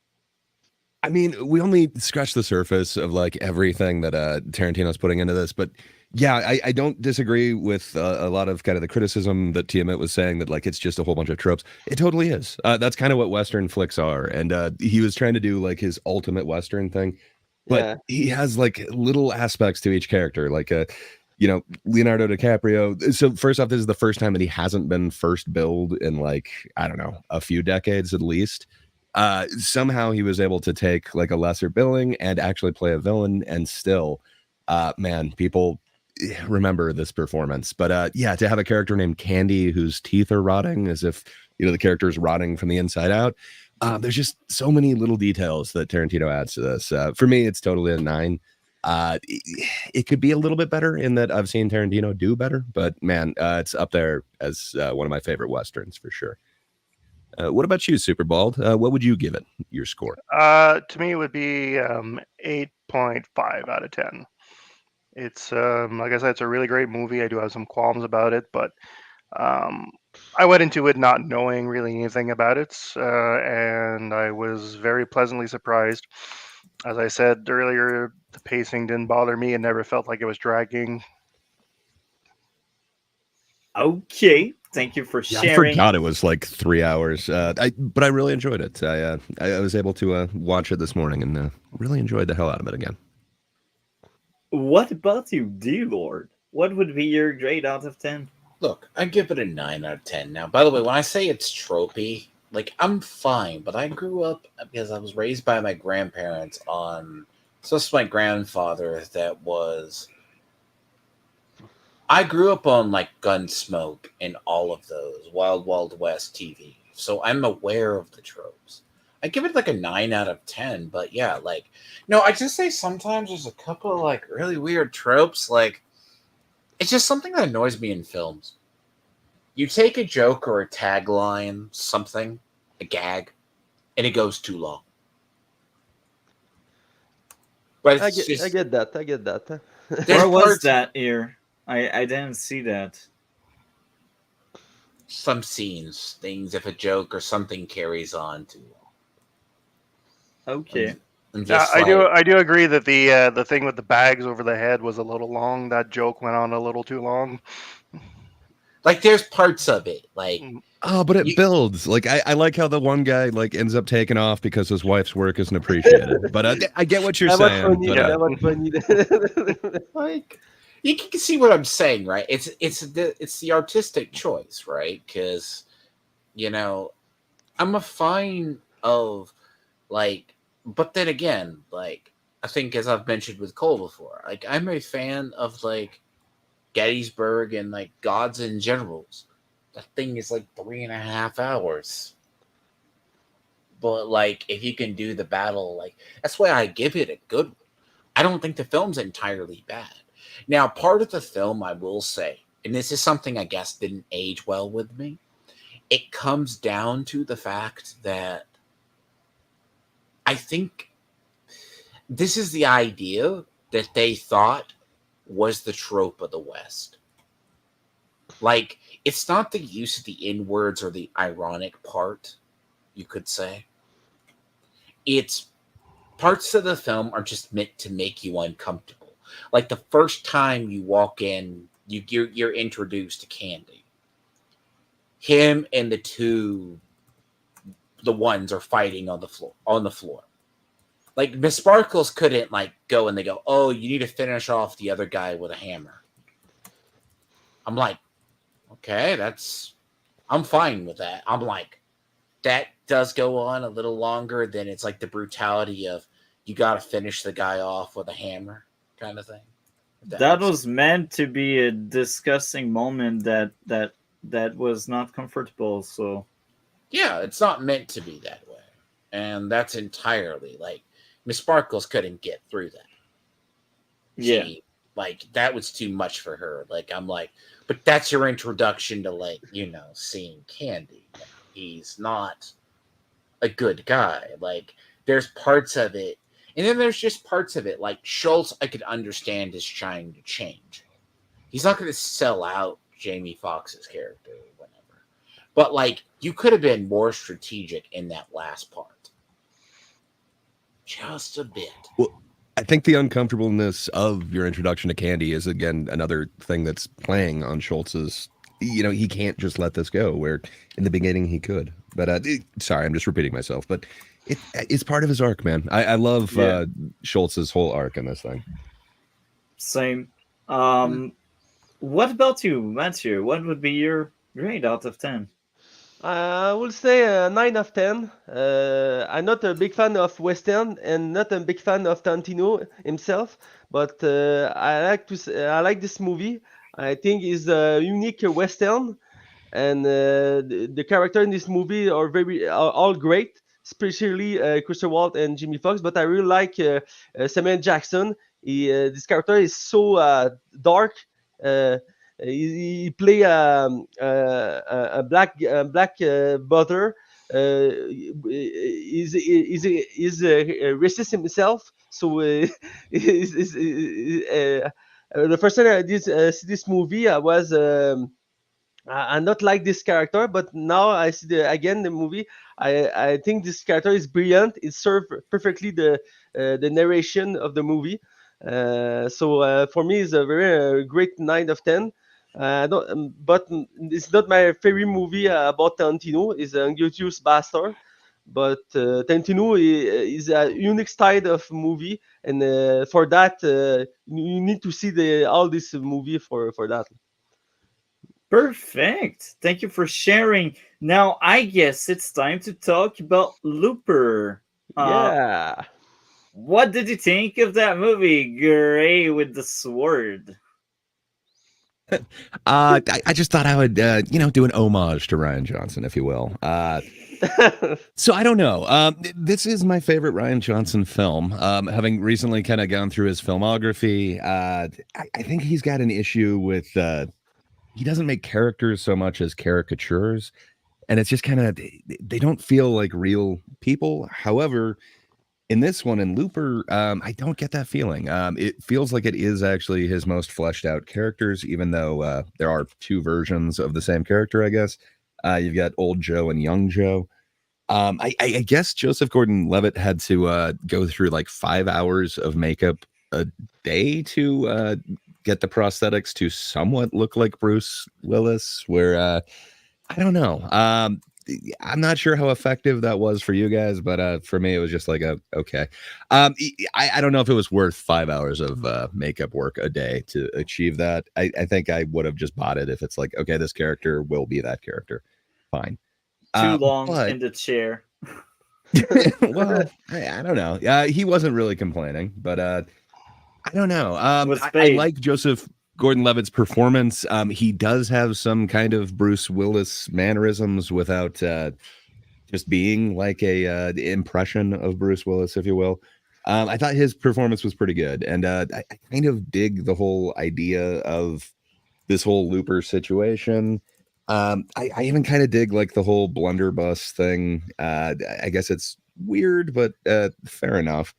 I mean, we only scratched the surface of like everything that Tarantino's putting into this, but yeah, I don't disagree with a lot of kind of the criticism that Tiamat was saying that like it's just a whole bunch of tropes. It totally is. That's kind of what Western flicks are, and he was trying to do like his ultimate Western thing, but Yeah. he has like little aspects to each character, like Leonardo DiCaprio. So first off, this is the first time that he hasn't been first billed in like, I don't know, a few decades at least. Somehow he was able to take like a lesser billing and actually play a villain, and still, man, people remember this performance. But yeah, to have a character named Candy whose teeth are rotting as if the character is rotting from the inside out. There's just so many little details that Tarantino adds to this. For me, it's totally a 9. It could be a little bit better in that I've seen Tarantino do better, but man, it's up there as one of my favorite Westerns for sure. What about you, Superbald? What would you give it, your score? To me, it would be 8.5 out of 10. It's like I said, it's a really great movie. I do have some qualms about it, but I went into it not knowing really anything about it, and I was very pleasantly surprised. As I said earlier, the pacing didn't bother me. It never felt like it was dragging. Okay, thank you for Yeah, sharing. I forgot it was like 3 hours. But I really enjoyed it. I was able to watch it this morning and really enjoyed the hell out of it again. What about you, Dlord? What would be your grade out of 10? Look, I give it a 9 out of 10. Now, by the way, when I say it's tropey, like, I'm fine, but I grew up because I was raised by my grandparents on, so it's my grandfather that was, I grew up on, like, Gunsmoke and all of those, Wild Wild West TV, so I'm aware of the tropes. I give it, like, a 9 out of 10, but yeah, like, no, I just say sometimes there's a couple of, like, really weird tropes, like, it's just something that annoys me in films. You take a joke or a tagline, something, a gag, and it goes too long. But I it's just, get that. I get that. there's Where was parts- that here? I didn't see that. some scenes, things, if a joke or something carries on too long. Okay. And Yeah, just I do agree that the thing with the bags over the head was a little long. That joke went on a little too long. like there's parts of it, like Oh, but it builds. Like I like how the one guy like ends up taking off because his wife's work isn't appreciated. But I get what you're That was saying. funny. But, That was funny. like you can see what I'm saying, right? It's the artistic choice, right? Because I'm a fan of like, but then again, like I think as I've mentioned with Cole before, like I'm a fan of like Gettysburg and like Gods and Generals. That thing is like 3.5 hours. But like if you can do the battle, like that's why I give it a good one. I don't think the film's entirely bad. Now, part of the film, I will say, and this is something I guess didn't age well with me, it comes down to the fact that I think this is the idea that they thought was the trope of the West. Like, it's not the use of the N-words or the ironic part, you could say. It's parts of the film are just meant to make you uncomfortable. Like the first time you walk in, you're introduced to Candy. Him and the ones are fighting on the floor. Like Miss Sparkles couldn't like go and they go, oh, you need to finish off the other guy with a hammer. I'm like, okay, I'm fine with that. I'm like, that does go on a little longer than it's like the brutality of you got to finish the guy off with a hammer kind of thing. That was meant to be a disgusting moment that was not comfortable. So yeah, it's not meant to be that way, and that's entirely like Miss Sparkles couldn't get through that. yeah, Like that was too much for her. Like I'm like, but that's your introduction to like seeing Candy. Like, he's not a good guy. Like there's parts of it. And then there's just parts of it, like Schultz, I could understand is trying to change. He's not going to sell out Jamie Foxx's character or whatever. But, like, you could have been more strategic in that last part. just a bit. Well, I think the uncomfortableness of your introduction to Candy is, again, another thing that's playing on Schultz's. He can't just let this go, where in the beginning he could. But sorry, I'm just repeating myself. But it's part of his arc, man. I love Schultz's whole arc in this thing. Same. What about you, Mathieu? What would be your grade out of 10? I will say 9 of 10. I'm not a big fan of Western and not a big fan of Tarantino himself, but I like this movie. I think it's a unique Western, and the character in this movie are all great, especially Christopher Waltz and Jimmy Fox. But I really like Samuel Jackson. This character is so dark. He play a black brother. He's racist himself. So the first time I did see this movie, I was I not like this character, but now I see the movie. I think this character is brilliant. It serves perfectly the narration of the movie. So for me, it's a very great 9 of 10. But it's not my favorite movie about Tarantino. It's Inglourious Bastard. But Tarantino is a unique style of movie, and for that you need to see all this movie for that. Perfect. Thank you for sharing. Now, I guess it's time to talk about Looper. Yeah. What did you think of that movie, Gray with the Sword? I just thought I would, do an homage to Rian Johnson, if you will. So I don't know. This is my favorite Rian Johnson film. Having recently kind of gone through his filmography, I think he's got an issue with he doesn't make characters so much as caricatures, and it's just kind of they don't feel like real people. However, in this one, in Looper, I don't get that feeling. It feels like it is actually his most fleshed out characters, even though there are two versions of the same character, I guess. You've got Old Joe and Young Joe. I guess Joseph Gordon-Levitt had to go through like 5 hours of makeup a day to get the prosthetics to somewhat look like Bruce Willis, where I don't know. I'm not sure how effective that was for you guys, but for me, it was just like, okay. I don't know if it was worth 5 hours of makeup work a day to achieve that. I think I would have just bought it if it's like, okay, this character will be that character. Fine. Too long in the chair. Well, I don't know. He wasn't really complaining, but I don't know. I like Joseph Gordon-Levitt's performance. He does have some kind of Bruce Willis mannerisms without just being like a impression of Bruce Willis, if you will. I thought his performance was pretty good, and I kind of dig the whole idea of this whole Looper situation. I even kind of dig like the whole blunderbuss thing. I guess it's weird, but fair enough.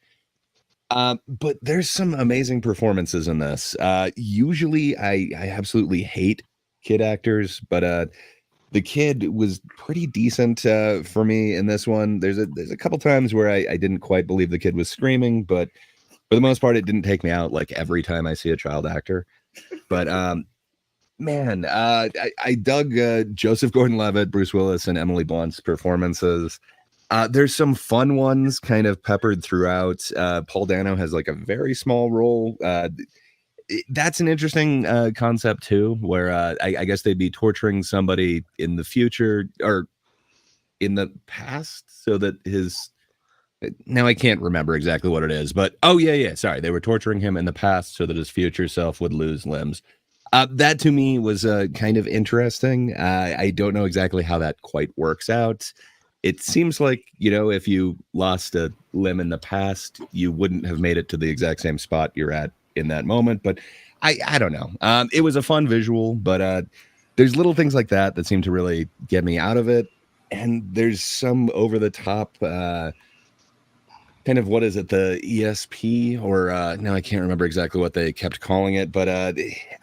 But there's some amazing performances in this. Usually I absolutely hate kid actors, but the kid was pretty decent for me in this one. There's a couple times where I didn't quite believe the kid was screaming, but for the most part, it didn't take me out like every time I see a child actor. But man, I dug Joseph Gordon-Levitt, Bruce Willis, and Emily Blunt's performances. There's some fun ones kind of peppered throughout. Paul Dano has like a very small role. That's an interesting concept too, where I guess they'd be torturing somebody in the future or in the past so that his... Now I can't remember exactly what it is, but sorry. They were torturing him in the past so that his future self would lose limbs. That to me was kind of interesting. I don't know exactly how that quite works out. It seems like, if you lost a limb in the past, you wouldn't have made it to the exact same spot you're at in that moment. But I don't know. It was a fun visual, but there's little things like that seem to really get me out of it. And there's some over the top kind of, what is it, the ESP, or no, I can't remember exactly what they kept calling it, but I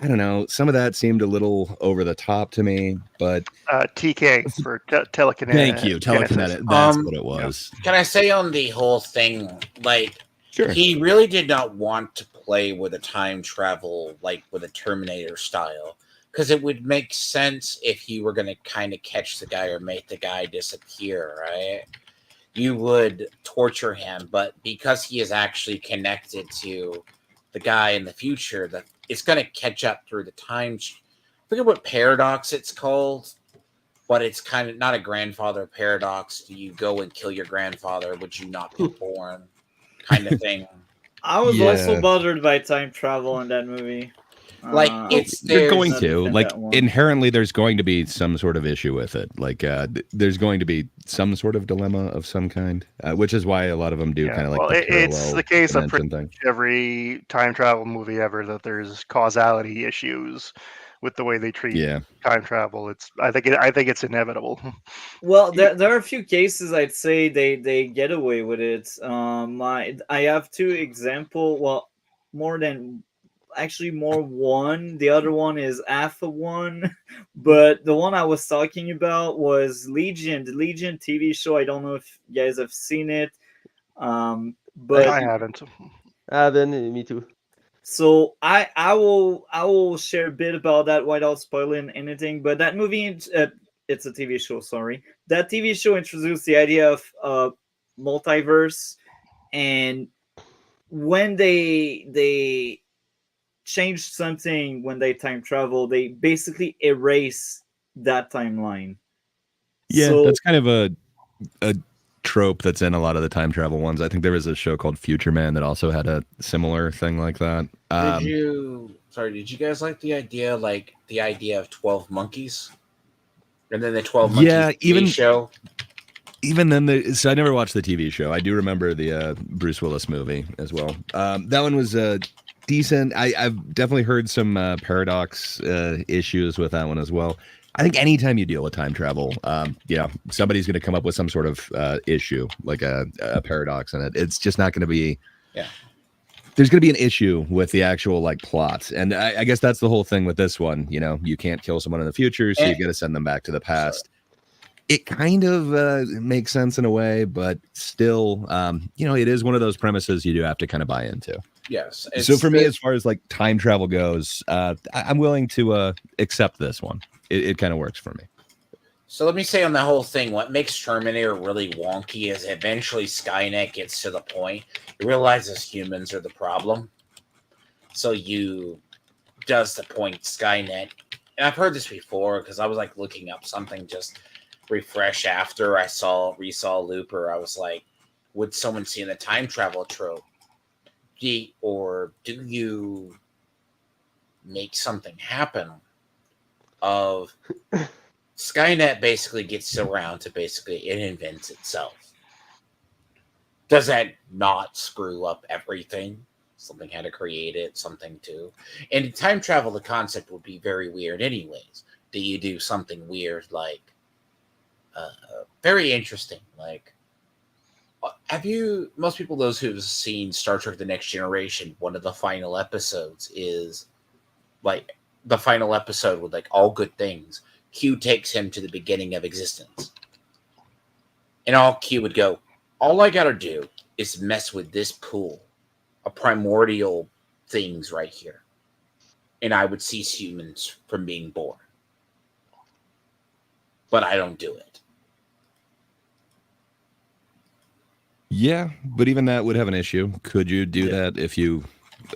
don't know. Some of that seemed a little over the top to me, but TK for telekinetic. thank you, telekinetic. That's what it was. Can I say on the whole thing, like, Sure. he really did not want to play with a time travel, like with a Terminator style, because it would make sense if you were going to kind of catch the guy or make the guy disappear, right? You would torture him, but because he is actually connected to the guy in the future, that it's going to catch up through the time. I forget what paradox it's called, but it's kind of not a grandfather paradox. Do you go and kill your grandfather? Would you not be born? Kind of thing. I was also bothered by time travel in that movie. Like, they're going to, like, inherently there's going to be some sort of issue with it. Like, there's going to be some sort of dilemma of some kind, which is why a lot of them do kind of like. Well, it's the case of pretty thing. Every time travel movie ever that there's causality issues with the way they treat time travel. I think it's inevitable. Well, there are a few cases I'd say they get away with it. I have two example. Well, more one. The other one is half of one, but the one I was talking about was Legion, the Legion TV show. I don't know if you guys have seen it, but I haven't. Me too. So I will share a bit about that without spoiling anything. But that movie, it's a TV show. Sorry, that TV show introduced the idea of multiverse, and when they changed something when they time travel, they basically erase that timeline. Yeah, so, that's kind of a trope that's in a lot of the time travel ones. I think there was a show called Future Man that also had a similar thing like that. Did you guys like the idea of 12 monkeys? And then the 12 monkeys TV show? Even then, so I never watched the TV show. I do remember the Bruce Willis movie as well. That one was decent. I've definitely heard some paradox issues with that one as well. I think anytime you deal with time travel, somebody's going to come up with some sort of issue, like a paradox in it. It's just not going to be. Yeah. There's going to be an issue with the actual like plot, and I guess that's the whole thing with this one. You know, you can't kill someone in the future, so you've got to send them back to the past. It kind of makes sense in a way, but still, it is one of those premises you do have to kind of buy into. Yes. So for me, as far as like time travel goes, I'm willing to accept this one. It kind of works for me. So let me say on the whole thing, what makes Terminator really wonky is eventually Skynet gets to the point. It realizes humans are the problem. So you does the point Skynet. And I've heard this before because I was like looking up something just refresh after I resaw Looper. I was like, would someone see in the time travel trope? Or do you make something happen of Skynet basically gets around to it invents itself? Does that not screw up everything? Something had to create it, something too. And in time travel, the concept would be very weird anyways. Do you do something weird like very interesting, like most people, those who've seen Star Trek The Next Generation, one of the final episodes is like the final episode with like all good things. Q takes him to the beginning of existence. And all Q would go, all I gotta do is mess with this pool of primordial things right here. And I would cease humans from being born. But I don't do it. Yeah, but even that would have an issue. Could you do that if you...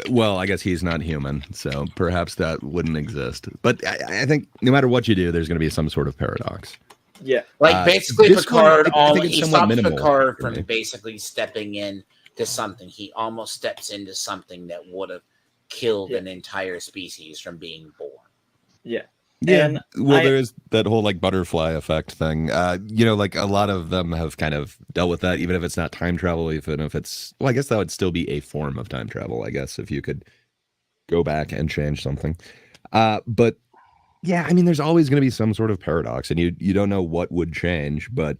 Well, I guess he's not human, so perhaps that wouldn't exist. But I think no matter what you do, there's going to be some sort of paradox. Yeah. Like basically Picard, he stops Picard from basically stepping in to something. He almost steps into something that would have killed an entire species from being born. Yeah. Yeah, and there is that whole like butterfly effect thing. Like a lot of them have kind of dealt with that, even if it's not time travel, even if it's, well, I guess that would still be a form of time travel, I guess, if you could go back and change something. But yeah, I mean, there's always going to be some sort of paradox, and you don't know what would change, but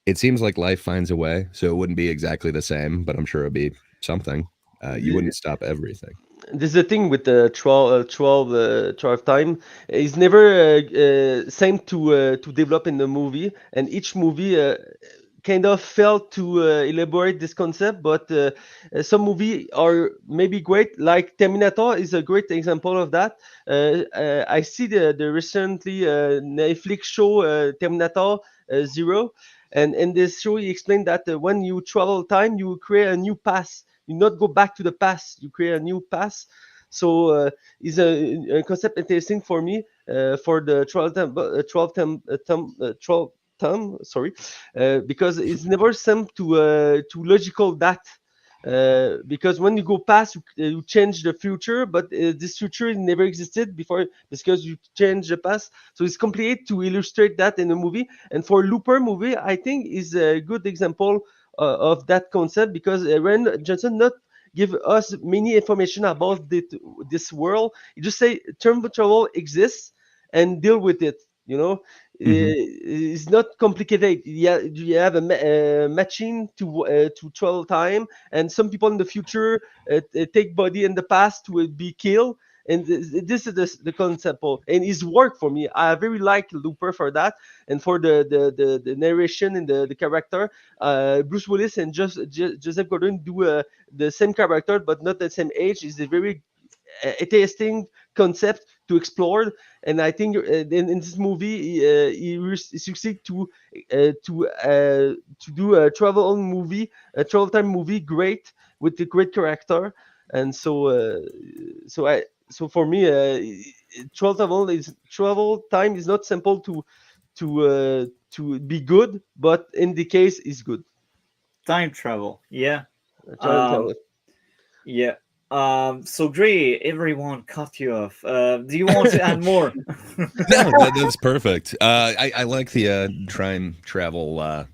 it seems like life finds a way, so it wouldn't be exactly the same, but I'm sure it'd be something. You wouldn't stop everything. This is the thing with the 12 time. It's never same to develop in the movie, and each movie kind of failed to elaborate this concept. But some movie are maybe great, like Terminator is a great example of that. I see the recently Netflix show Terminator Zero, and in this show he explained that when you travel time, you create a new path. You not go back to the past. You create a new past. So is a concept interesting for me for the 12 term. Sorry, because it's never some to logical that. Because when you go past, you change the future, but this future never existed before because you change the past. So it's complicated to illustrate that in a movie. And for Looper movie, I think is a good example of that concept because Ryan Johnson not give us many information about this world. You just say term travel exists and deal with it. You know, it's not complicated. Yeah, you have a machine to travel time, and some people in the future take body in the past to be killed. And this is the concept, and it's work for me. I very like Looper for that, and for the narration and the character. Bruce Willis and Joseph Gordon do the same character, but not the same age. Is a very interesting concept to explore, and I think in this movie he succeed to do a travel time movie, great with a great character, and so for me, travel time is not simple to be good, but in the case is good. Time travel. Yeah. Travel. Yeah. So Gray, everyone cut you off. Do you want to add more? No, that's perfect. I like the time travel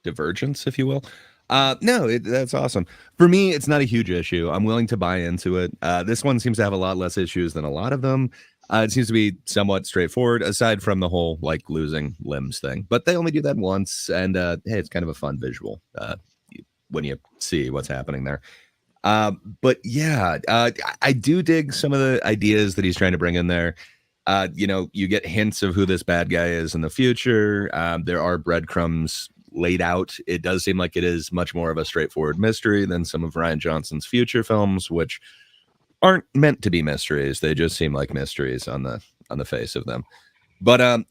divergence, if you will. No, that's awesome. For me, it's not a huge issue. I'm willing to buy into it. This one seems to have a lot less issues than a lot of them. It seems to be somewhat straightforward, aside from the whole like losing limbs thing. But they only do that once, and hey, it's kind of a fun visual when you see what's happening there. But yeah, I do dig some of the ideas that he's trying to bring in there. You get hints of who this bad guy is in the future. There are breadcrumbs laid out. It does seem like it is much more of a straightforward mystery than some of Rian Johnson's future films, which aren't meant to be mysteries. They just seem like mysteries on the face of them. But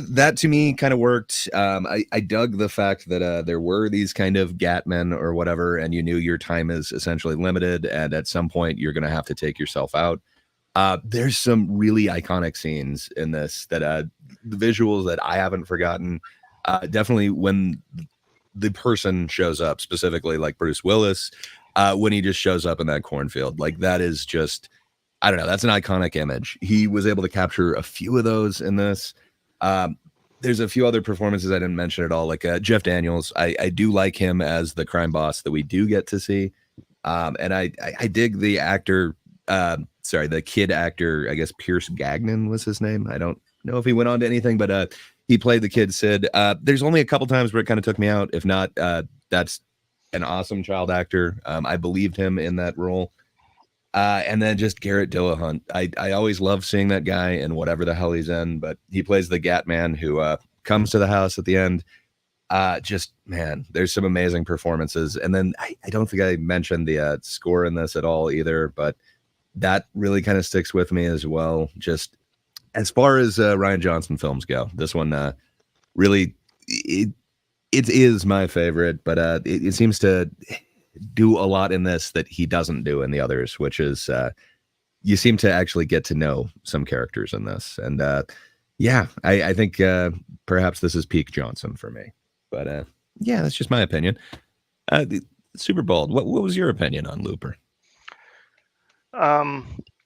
that to me kind of worked. I dug the fact that there were these kind of Gatmen or whatever, and you knew your time is essentially limited, and at some point you're going to have to take yourself out. There's some really iconic scenes in this that the visuals that I haven't forgotten. Definitely when the person shows up, specifically like Bruce Willis, when he just shows up in that cornfield, like that is just, I don't know, that's an iconic image. He was able to capture a few of those in this. There's a few other performances I didn't mention at all, like Jeff Daniels. I do like him as the crime boss that we do get to see. And I dig the actor, the kid actor, I guess Pierce Gagnon was his name. I don't know if he went on to anything, but he played the kid Sid. There's only a couple times where it kind of took me out. If not, that's an awesome child actor. I believed him in that role. And then just Garrett Dillahunt. I always love seeing that guy in whatever the hell he's in, but he plays the Gat Man who comes to the house at the end. Just, man, there's some amazing performances. And then I don't think I mentioned the score in this at all either, but that really kind of sticks with me as well. Just as far as Rian Johnson films go, this one really, it is my favorite, but it seems to do a lot in this that he doesn't do in the others, which is you seem to actually get to know some characters in this. And yeah, I think perhaps this is peak Johnson for me. But yeah, that's just my opinion. Super Bold, what was your opinion on Looper?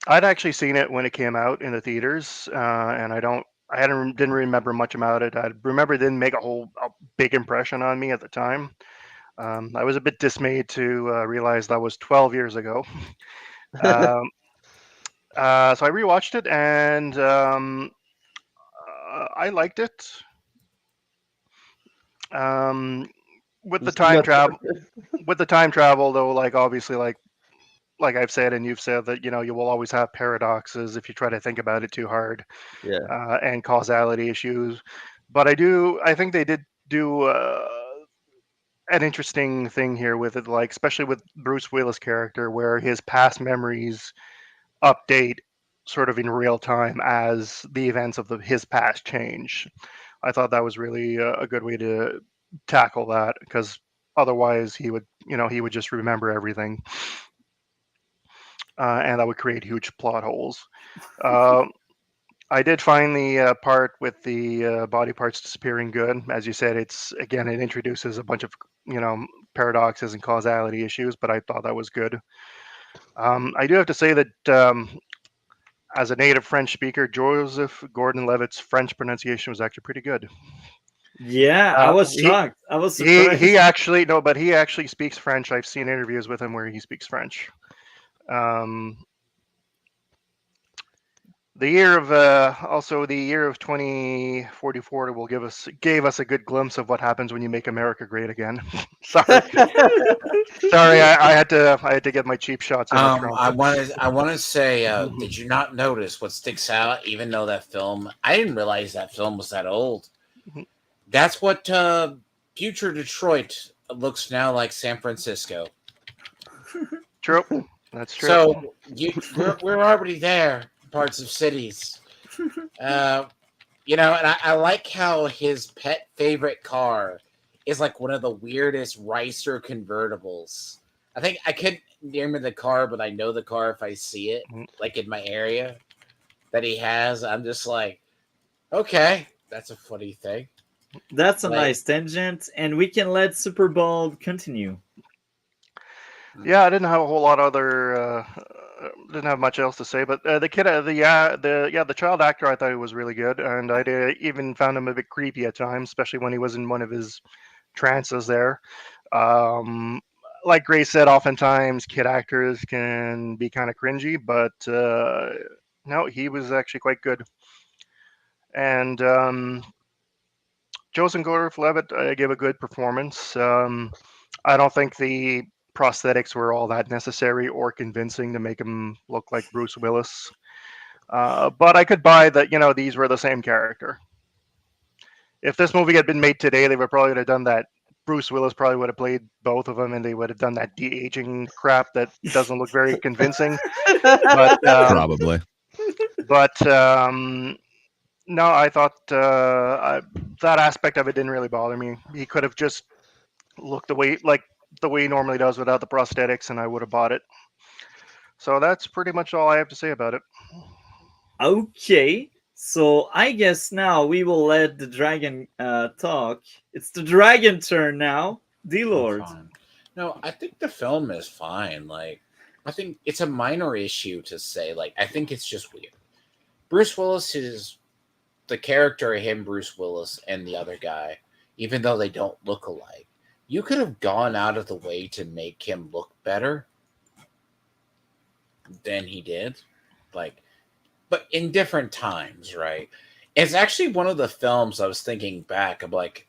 I'd actually seen it when it came out in the theaters, and didn't remember much about it. I remember it didn't make a big impression on me at the time. I was a bit dismayed to realize that was 12 years ago. So I rewatched it, and I liked it. With the It's time not travel, though, like obviously, like I've said and you've said that you will always have paradoxes if you try to think about it too hard, yeah. and causality issues. But I think they did do an interesting thing here with it, like especially with Bruce Willis' character, where his past memories update sort of in real time as the events of his past change. I thought that was really a good way to tackle that, because otherwise he would just remember everything, and that would create huge plot holes. Uh, I did find the part with the body parts disappearing good. As you said, it introduces a bunch of paradoxes and causality issues, but I thought that was good. I do have to say that as a native French speaker, Joseph Gordon-Levitt's French pronunciation was actually pretty good. Yeah, I was He shocked. I was he surprised. actually no, but he actually speaks French. I've seen interviews with him where he speaks French. Um, The year of also the year of 2044 will gave us a good glimpse of what happens when you make America great again. sorry, I had to get my cheap shots in with Trump. I want to say, did you not notice what sticks out? Even though that film, I didn't realize that film was that old. Mhm. That's what future Detroit looks now like San Francisco. True, that's true. So we're already there. Parts of cities, and I like how his pet favorite car is like one of the weirdest Ricer convertibles. I think I couldn't name the car, but I know the car if I see it, Mhm. like in my area that he has. I'm just like, okay, that's a funny thing. That's a Like, nice tangent, and we can let Super Bowl continue. Yeah, I didn't have a whole lot didn't have much else to say, but the kid, the child actor, I thought he was really good, and I even found him a bit creepy at times, especially when he was in one of his trances there. Um, like Grace said, oftentimes kid actors can be kind of cringy, but no, he was actually quite good. And Joseph Gordon-Levitt gave a good performance. I don't think the prosthetics were all that necessary or convincing to make him look like Bruce Willis. But I could buy that, these were the same character. If this movie had been made today, they would probably have done that. Bruce Willis probably would have played both of them, and they would have done that de-aging crap that doesn't look very convincing. But Probably. no, I thought that aspect of it didn't really bother me. He could have just looked the way he normally does without the prosthetics, and I would have bought it. So that's pretty much all I have to say about it. Okay, so I guess now we will let the dragon talk. It's the dragon turn now. Dlord. fine. No, I think the film is fine. Like, I think it's a minor issue to say. Like, I think it's just weird. Bruce Willis is the character of him, Bruce Willis, and the other guy, even though they don't look alike. You could have gone out of the way to make him look better than he did. Like, but in different times, right? It's actually one of the films I was thinking back. I'm like,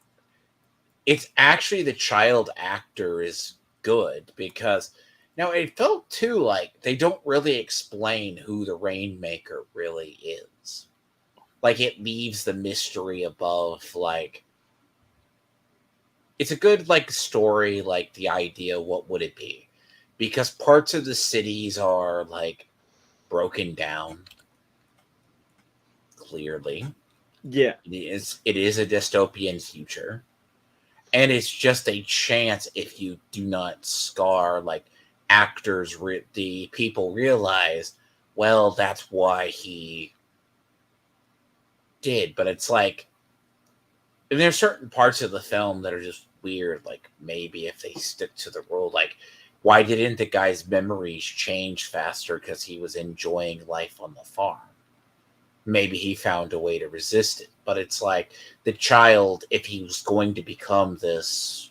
it's actually the child actor is good because now it felt too like they don't really explain who the Rainmaker really is. Like it leaves the mystery above. Like it's a good like story, like the idea, what would it be? Because parts of the cities are like broken down. Clearly, Yeah. it is a dystopian future. And it's just a chance if you do not scar like actors, the people realize, well, that's why he did. But it's like, and there's certain parts of the film that are just weird. Like maybe if they stick to the rule, like why didn't the guy's memories change faster because he was enjoying life on the farm? Maybe he found a way to resist it. But it's like the child, if he was going to become this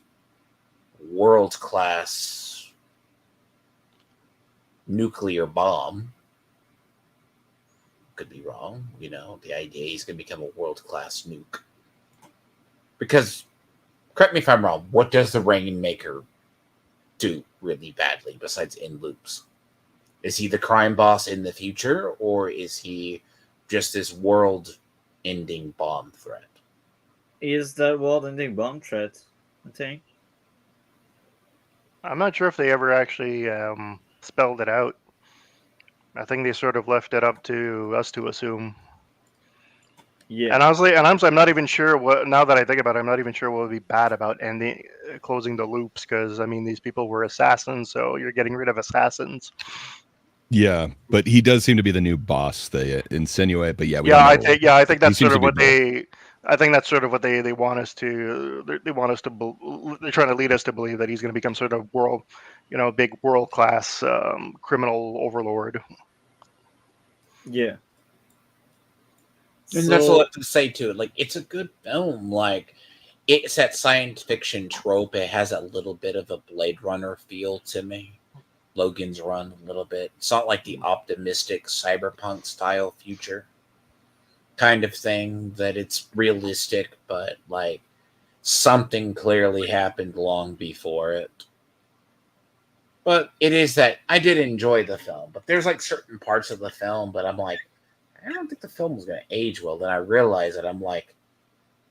world-class nuclear bomb, could be wrong, the idea he's going to become a world-class nuke. Because correct me if I'm wrong, what does the Rainmaker do really badly besides in loops? Is he the crime boss in the future, or is he just this world-ending bomb threat? Is that world-ending bomb threat, I think. I'm not sure if they ever actually spelled it out. I think they sort of left it up to us to assume. Yeah. And honestly, I'm not even sure what. Now that I think about it, I'm not even sure what would be bad about closing the loops, because I mean these people were assassins, so you're getting rid of assassins. Yeah, but he does seem to be the new boss. They insinuate, but yeah, we Yeah, don't I know. think I think He that's seems sort of to what be both. I think that's sort of what they want us to. They want us to. They're trying to lead us to believe that he's going to become sort of big world class criminal overlord. Yeah. And that's all I So have to say to it. Like, it's a good film. Like, it's that science fiction trope. It has a little bit of a Blade Runner feel to me. Logan's Run a little bit. It's not like the optimistic cyberpunk style future kind of thing that it's realistic, but like something clearly happened long before it. But it is that I did enjoy the film, but there's like certain parts of the film, but I'm like, I don't think the film was going to age well. Then I realized that I'm like,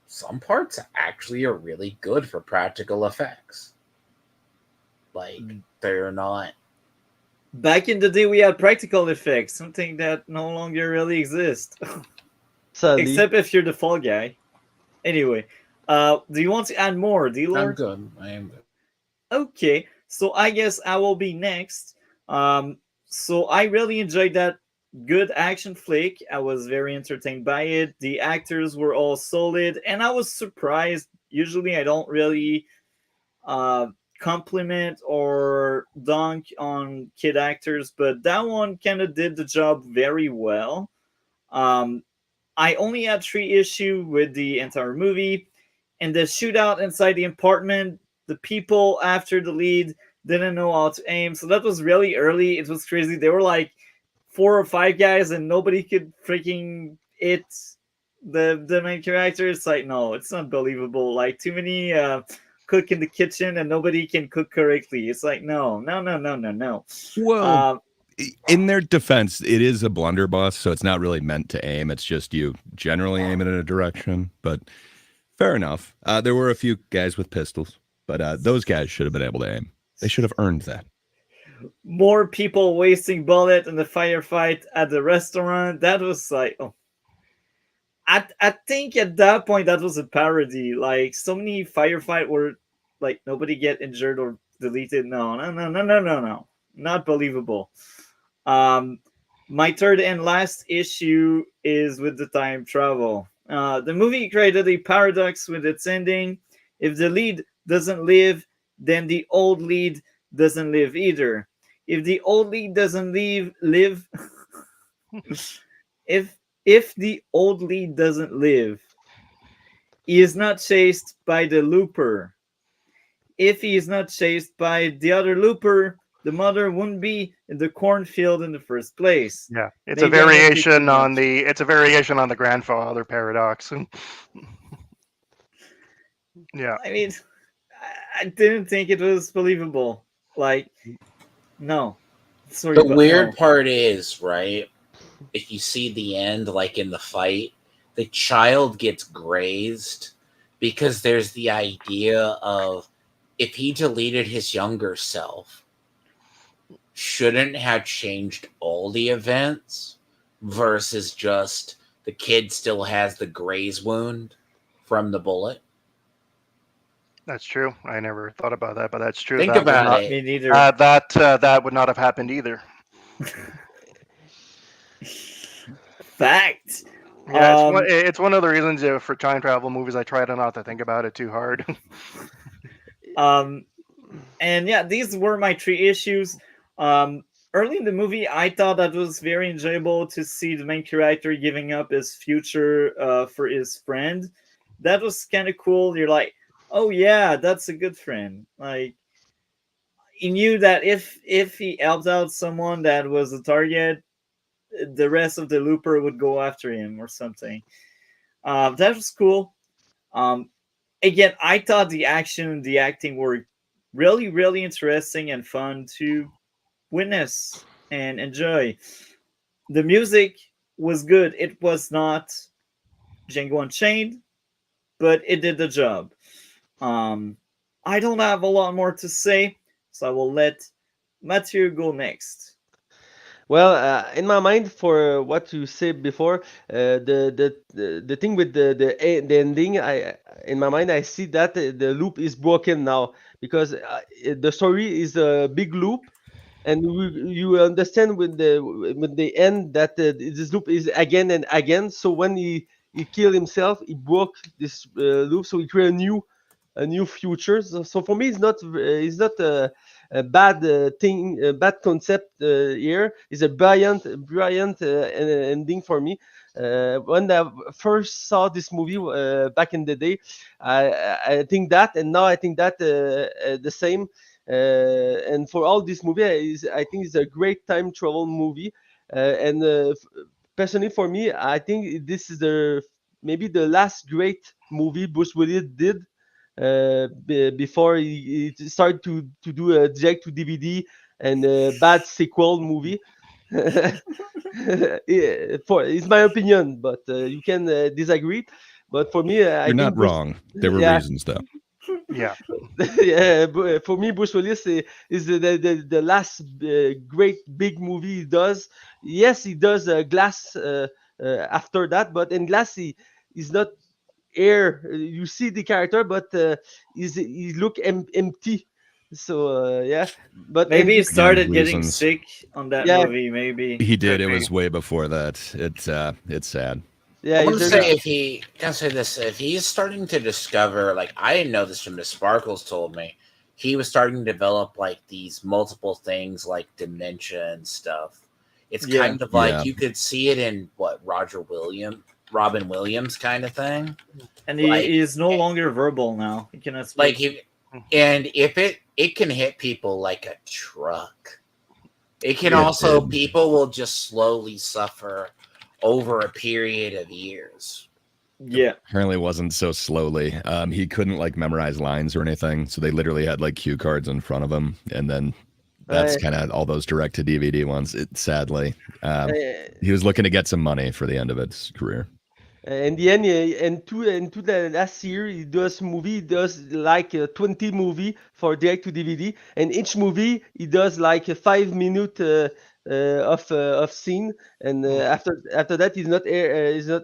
some parts actually are really good for practical effects. Like, they're not. back in the day, we had practical effects, something that no longer really exists. Sadly. Except if you're the fall guy. Anyway, do you want to add more, Dlord? I'm good. I am good. Okay, so I guess I will be next. So I really enjoyed that good action flick. I was very entertained by it. The actors were all solid, and I was surprised. Usually, I don't really uh, compliment or dunk on kid actors, but that one kind of did the job very well. Um, I only had 3 issues with the entire movie, and the shootout inside the apartment. The people after the lead didn't know how to aim, so that was really early. It was crazy. They were like 4 or 5 guys, and nobody could freaking hit the main character. It's like, no, it's not believable. Like, too many cook in the kitchen, and nobody can cook correctly. It's like, no. Well, in their defense, it is a blunderbuss, so it's not really meant to aim. It's just you generally aim it in a direction. But fair enough. There were a few guys with pistols, but those guys should have been able to aim. They should have earned that. More people wasting bullet in the firefight at the restaurant. That was like, oh. I think at that point that was a parody. Like, so many firefight were like nobody get injured or deleted. No, not believable. My third and last issue is with the time travel. The movie created a paradox with its ending. If the lead doesn't live, then the old lead doesn't live either. If the old lead doesn't live, if the old lead doesn't live, he is not chased by the looper. If he is not chased by the other looper, the mother wouldn't be in the cornfield in the first place. Yeah, it's Maybe a I'm nitpicking variation on much. the grandfather paradox. Yeah. I mean, I didn't think it was believable. Like, no. Sorry, The but weird no. part is, right, if you see the end, like in the fight, the child gets grazed because there's the idea of if he deleted his younger self, shouldn't have changed all the events versus just the kid still has the graze wound from the bullet. That's true. I never thought about that, but that's true. Think That would about not. it. Me neither. That would not have happened either. Fact. Yeah, it's one of the reasons for time travel movies I try to not to think about it too hard. And yeah, these were my 3 issues. Early in the movie, I thought that was very enjoyable to see the main character giving up his future for his friend. That was kind of cool. You're like, oh yeah, that's a good friend. Like, he knew that if he helped out someone that was a target, the rest of the looper would go after him or something. That was cool. Um, again, I thought the action and the acting were really, really interesting and fun to witness and enjoy. The music was good. It was not Django Unchained, but it did the job. Um, I don't have a lot more to say, so I will let Mathieu go next. Well, in my mind, for what you said before, the thing with the ending, in my mind I see that the loop is broken now because the story is a big loop, and you understand with the end that this loop is again and again. So when he killed himself, he broke this loop, so he created a new future. So for me, it's not a bad thing, a bad concept here. It's a brilliant ending for me. When I first saw this movie back in the day, I think that, and now I think that the same. And for all this movie, I think it's a great time travel movie. And personally, for me, I think this is maybe the last great movie Bruce Willis did before he started to do a direct to DVD and a bad sequel movie. Yeah, for it's my opinion, but you can disagree. But for me, I You're not think wrong. There were yeah, reasons, though. Yeah. yeah. For me, Bruce Willis is the last great big movie he does. Yes, he does Glass after that, but in Glass he's not air. You see the character, but he look empty. So yeah, but Maybe he Again, started getting reasons. sick on that yeah, movie. Maybe. He did. Could It be. was way before that. It's sad. yeah, I want to he's say very, if he can say this, if he's starting to discover, like I didn't know this from the Sparkles told me, he was starting to develop like these multiple things like dementia and stuff. It's Yeah. kind of like Yeah. you could see it in what Robin Williams kind of thing. And Like- he is no longer verbal now. He cannot speak. Like he, and if it can hit people like a truck. It can It also did. people will just slowly suffer over a period of years. Yeah. Apparently, it wasn't so slowly. He couldn't like memorize lines or anything, so they literally had like cue cards in front of him, and then that's Right. kind of all those direct to DVD ones. Sadly, uh, he was looking to get some money for the end of its career. in the end, and to the last year, he does like 20 movie for direct to DVD, and each movie he does like a 5 minute of scene, and after that he's not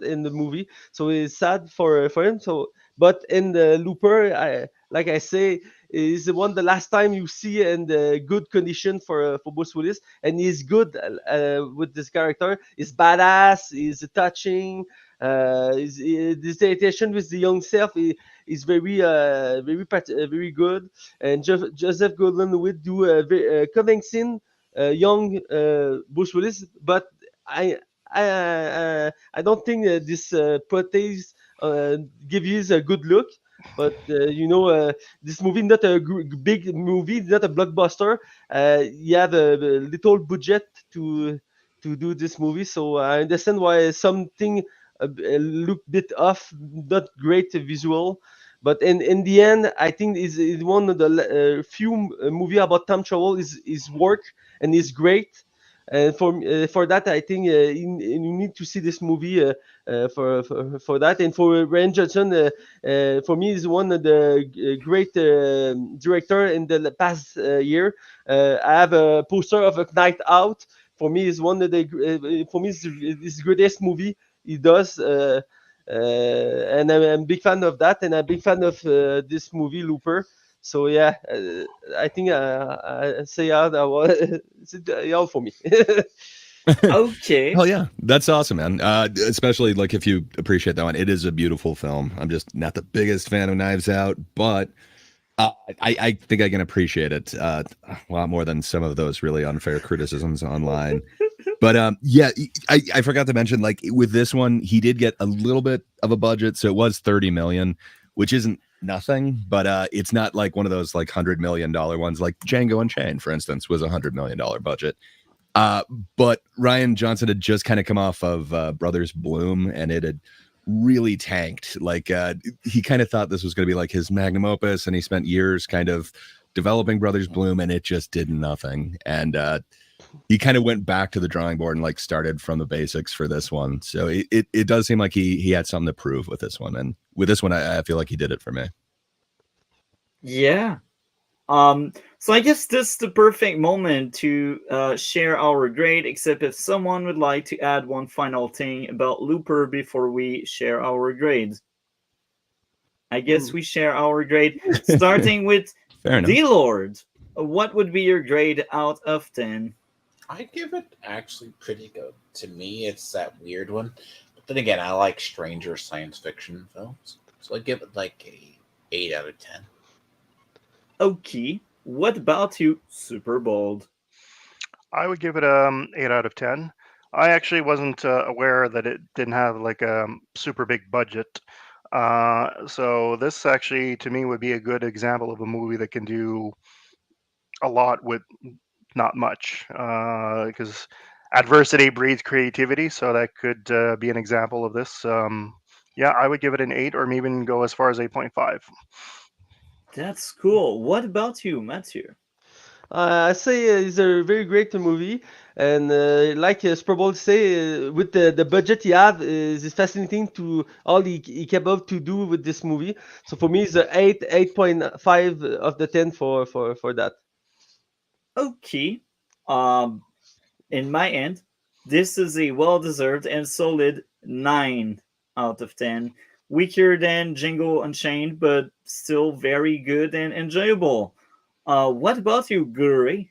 in the movie, so it's sad for him. So, but in the Looper, like I say, is the one the last time you see in the good condition for Bruce Willis, and he's good with this character. He's badass. He's touching. This irritation with the young self is very good, and Joseph Gordon-Levitt do a very convincing young Bruce Willis, but I don't think this protease give you a good look. But this movie not a big movie, not a blockbuster. You have a little budget to do this movie, so I understand why something look bit off, not great visual. But in the end, I think is one of the few movie about time travel is work and is great. And for that, I think you need to see this movie for that. And for Rian Johnson, for me, is one of the great director in the past year. I have a poster of A Night Out. For me, is one of the for me is the greatest movie he does. And I'm a big fan of that, and I'm a big fan of this movie Looper. So yeah, I think I say yeah, that was it's all for me. Okay. Hell yeah, that's awesome, man. Especially like if you appreciate that one, it is a beautiful film. I'm just not the biggest fan of Knives Out, but I think I can appreciate it a lot more than some of those really unfair criticisms online. But yeah, I forgot to mention, like with this one, he did get a little bit of a budget, so it was 30 million, which isn't nothing, but it's not like one of those like $100 million ones. Like Django Unchained, for instance, was $100 million budget. But Rian Johnson had just kind of come off of Brothers Bloom, and it had really tanked. Like he kind of thought this was going to be like his magnum opus, and he spent years kind of developing Brothers Bloom, and it just did nothing. And he kind of went back to the drawing board and like started from the basics for this one. So it does seem like he had something to prove with this one, and with this one, I feel like he did it for me. Yeah. So I guess this is the perfect moment to share our grade, except if someone would like to add one final thing about Looper before we share our grades. I guess we share our grade, starting with Dlord. What would be your grade out of 10? I give it actually pretty good. To me, it's that weird one. But then again, I like stranger science fiction films. So I give it like a 8 out of 10. Okay. What about you, Super Bold? I would give it 8 out of 10. I actually wasn't aware that it didn't have like a super big budget. So this actually, to me, would be a good example of a movie that can do a lot with not much. Because adversity breeds creativity, so that could be an example of this. Yeah, I would give it an 8, or maybe even go as far as 8.5. That's cool. What about you, Mathieu? I say it's a very great movie, and like Super Bowl say, with the budget he had, it's fascinating to all he capable to do with this movie. So for me, it's a 8.5 of the 10 for that. Okay. In my end, this is a well-deserved and solid 9 out of 10. Weaker than Django Unchained, but still very good and enjoyable. What about you, Guri?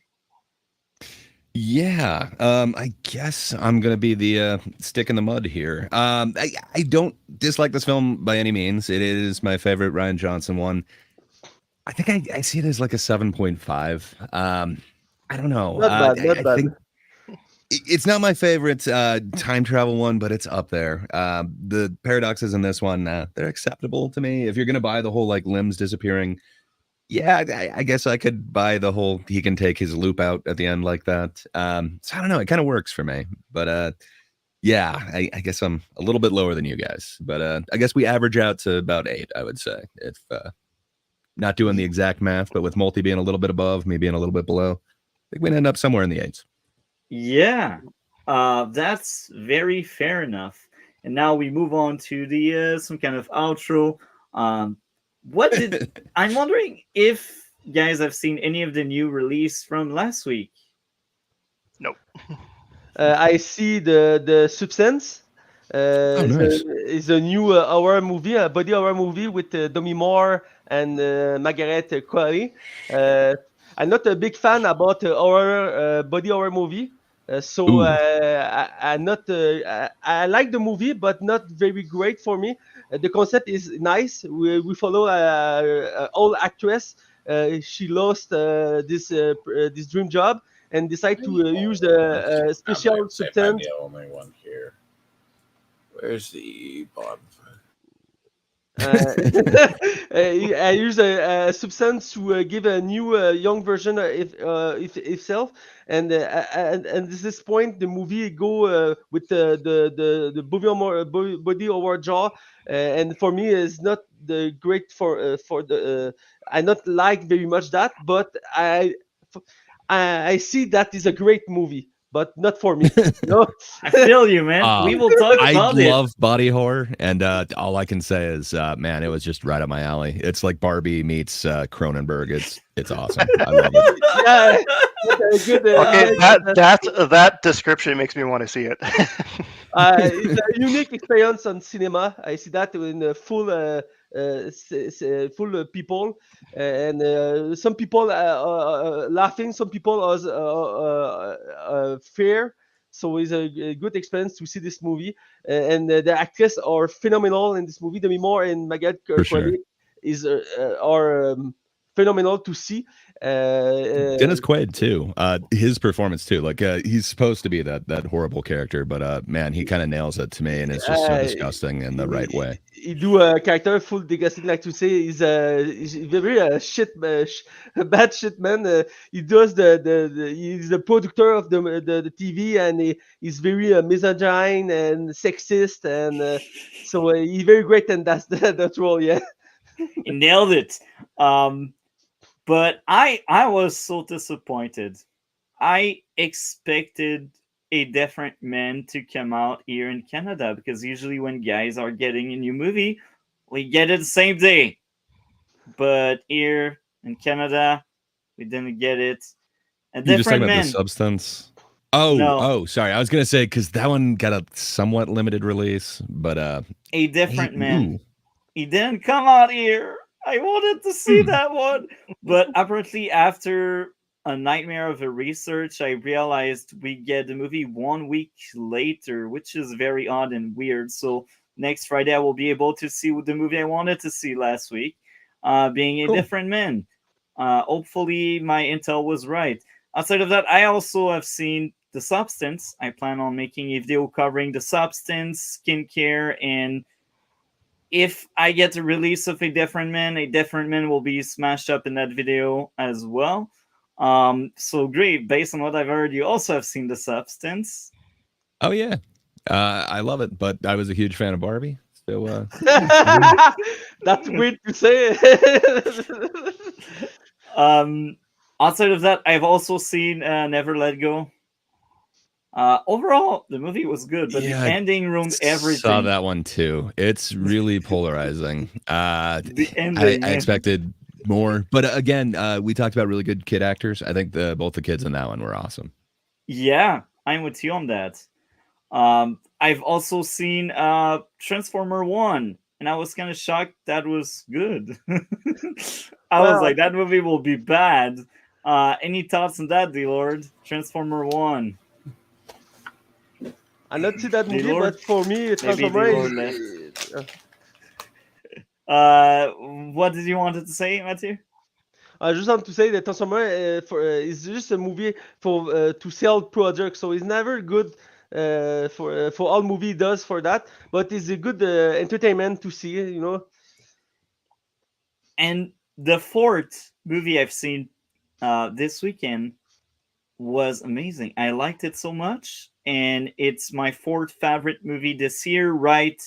Yeah, I guess I'm gonna be the stick in the mud here. I don't dislike this film by any means. It is my favorite Rian Johnson one. I think I see it as like a 7.5. I don't know. Not bad, not I bad. think it's not my favorite time travel one, but it's up there. The paradoxes in this one, they're acceptable to me. If you're gonna buy the whole like limbs disappearing, yeah, I guess I could buy the whole he can take his loop out at the end like that. So I don't know, it kind of works for me. But yeah, I guess I'm a little bit lower than you guys. But I guess we average out to about 8, I would say. If not doing the exact math, but with multi being a little bit above, me being a little bit below, I think we'd end up somewhere in the 8s. Yeah, that's very fair enough. And now we move on to the some kind of outro. What did I'm wondering if you guys have seen any of the new release from last week? Nope. I see the Substance. Nice. Is a new horror movie, a body horror movie with Demi Moore and Margaret Qualley. I'm not a big fan about horror body horror movie, so I'm not. I like the movie, but not very great for me. The concept is nice. We follow an old actress. She lost this dream job and decide to use a special substance. I'm the only one here. Where's the bonfire? I use a substance to give a new young version if itself, and at this point the movie go with the body over jaw, and for me is not the great for the I not like very much that, but I see that is a great movie, but not for me. No. I feel you, man. We will talk about I it. love body horror, and all I can say is, man, it was just right up my alley. It's like Barbie meets Cronenberg. It's awesome. I love it. Yeah, good, Okay, that description makes me want to see it. it's a unique experience on cinema. I see that in full people, and some people laughing, some people are fear. So it's a good experience to see this movie, and the actors are phenomenal in this movie. Demi Moore and Margaret For sure. Qualley are phenomenal to see. Dennis Quaid too. His performance too. Like he's supposed to be that horrible character, but man, he kind of nails it to me, and it's just so disgusting in the right way. He do a character full disgusting, like to say he's very bad shit man. He does he's the producer of the TV, and he's very misogyne and sexist, and so he's very great, and that's that role. Yeah, He nailed it. But I was so disappointed. I expected a different man to come out here in Canada, because usually when guys are getting a new movie, we get it the same day. But here in Canada, we didn't get it. A You're just talking different about man. The Substance. Oh, No. Sorry. I was gonna say, because that one got a somewhat limited release, but A different man. ooh. He didn't come out here. I wanted to see that one. But apparently after a nightmare of a research, I realized we get the movie 1 week later, which is very odd and weird. So next Friday I will be able to see the movie I wanted to see last week, being A Cool. Different Man. Hopefully my intel was right. Outside of that, I also have seen The Substance. I plan on making a video covering The Substance, skincare, and if I get the release of A Different Man will be smashed up in that video as well. So great. Based on what I've heard, you also have seen The Substance. Oh yeah. I love it, but I was a huge fan of Barbie. So that's weird to say. Outside of that, I've also seen Never Let Go. Overall, the movie was good, but Yeah, the ending ruined everything. saw that one too. It's really polarizing. The ending, I expected more, but again, we talked about really good kid actors. I think both the kids in that one were awesome. Yeah, I'm with you on that. I've also seen Transformer 1, and I was kind of shocked that was good. I was like, that movie will be bad. Any thoughts on that, Dlord? Transformer 1. I not see that movie, Dlord? but for me, Transformer Dlord what did you want to say, Mathieu? I just want to say that Transformer is just a movie for to sell products, so it's never good for all movie does for that, but it's a good entertainment to see, you know. And the fourth movie I've seen this weekend was amazing. I liked it so much, and it's my fourth favorite movie this year, right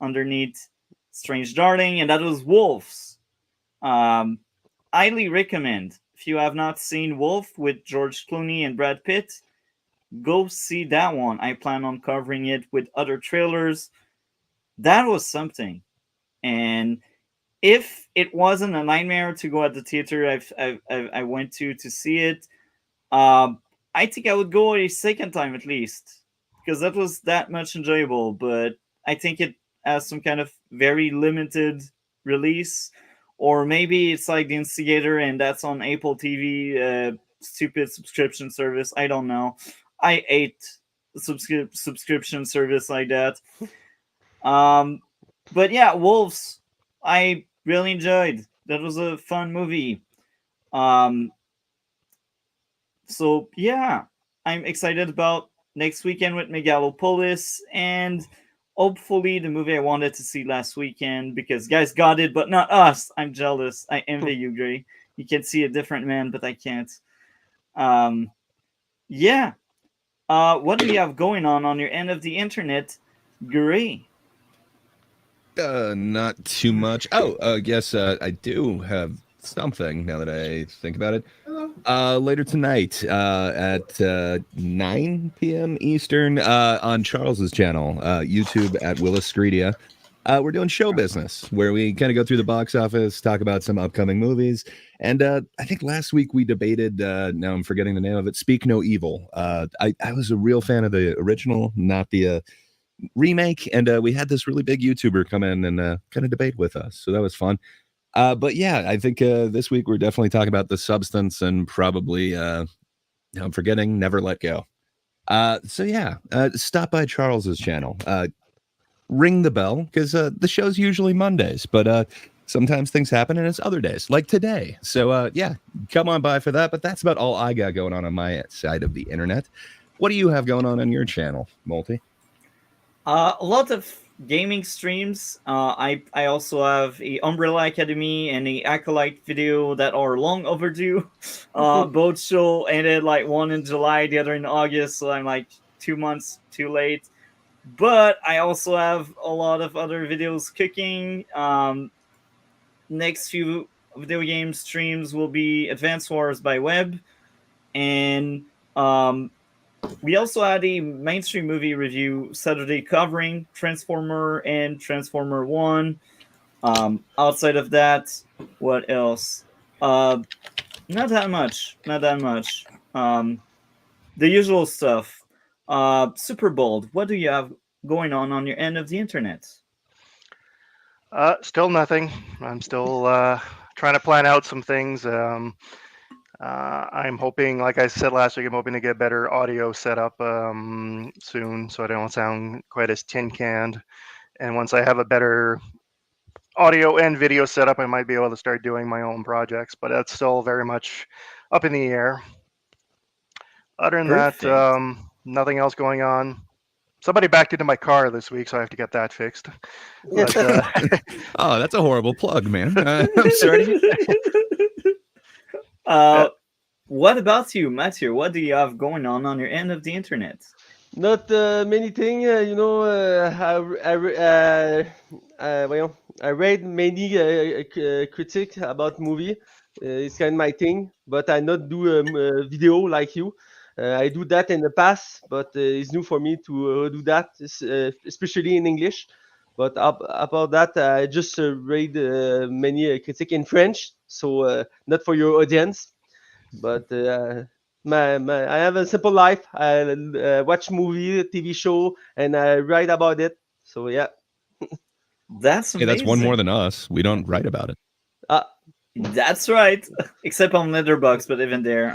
underneath Strange Darling, and that was Wolves. Highly recommend. If you have not seen Wolf with George Clooney and Brad Pitt, go see that one. I plan on covering it with other trailers. That was something. And if it wasn't a nightmare to go at the theater I went to see it, I think I would go a second time at least, because that was that much enjoyable. But I think it has some kind of very limited release, or maybe it's like The Instigator and that's on Apple TV, stupid subscription service. I don't know. I hate subscription service like that. But yeah, Wolves, I really enjoyed. That was a fun movie. So yeah, I'm excited about next weekend with Megalopolis, and hopefully the movie I wanted to see last weekend, because guys got it, but not us. I'm jealous. I envy you, Grey. You can see A Different Man, but I can't. Yeah. What do you have going on your end of the internet, Grey? Not too much. Oh, yes, I do have something now that I think about it. Later tonight at 9 p.m. Eastern on Charles's channel, YouTube at Willis Screedia. We're doing show business, where we kind of go through the box office, talk about some upcoming movies. And I think last week we debated, now I'm forgetting the name of it, Speak No Evil. I was a real fan of the original, not the remake. And we had this really big YouTuber come in and kind of debate with us. So that was fun. But yeah, I think this week we're definitely talking about The Substance, and probably, I'm forgetting, Never Let Go. So yeah, stop by Charles's channel. Ring the bell, because the show's usually Mondays, but Sometimes things happen and it's other days, like today. So yeah, come on by for that. But that's about all I got going on my side of the internet. What do you have going on your channel, Multi? A lot of gaming streams. I also have a Umbrella Academy and a Acolyte video that are long overdue. Both show ended like one in July, the other in August, so I'm like 2 months too late. But I also have a lot of other videos cooking. Next few video game streams will be Advance Wars by Web, and we also had a mainstream movie review Saturday covering Transformer and Transformer 1. Outside of that, what else? Not that much. Not that much. The usual stuff. Super Bold, what do you have going on your end of the internet? Still nothing. I'm still trying to plan out some things. I'm hoping, like I said last week, I'm hoping to get better audio set up soon, so I don't sound quite as tin canned. And once I have a better audio and video setup, I might be able to start doing my own projects. But that's still very much up in the air. Other than Perfect. that, nothing else going on. Somebody backed into my car this week, so I have to get that fixed. But, Oh, that's a horrible plug, man. I'm sorry. What about you, Mathieu? What do you have going on your end of the internet? Not many things, I read many critics about movie. It's kind of my thing, but I not do a video like you. I do that in the past, but it's new for me to do that, especially in English. But about that, I just read many critics in French, so not for your audience. But I have a simple life. I watch movie, TV show, and I write about it. So yeah. That's Hey, amazing. that's one more than us. We don't write about it. That's right. Except on Letterboxd, but even there,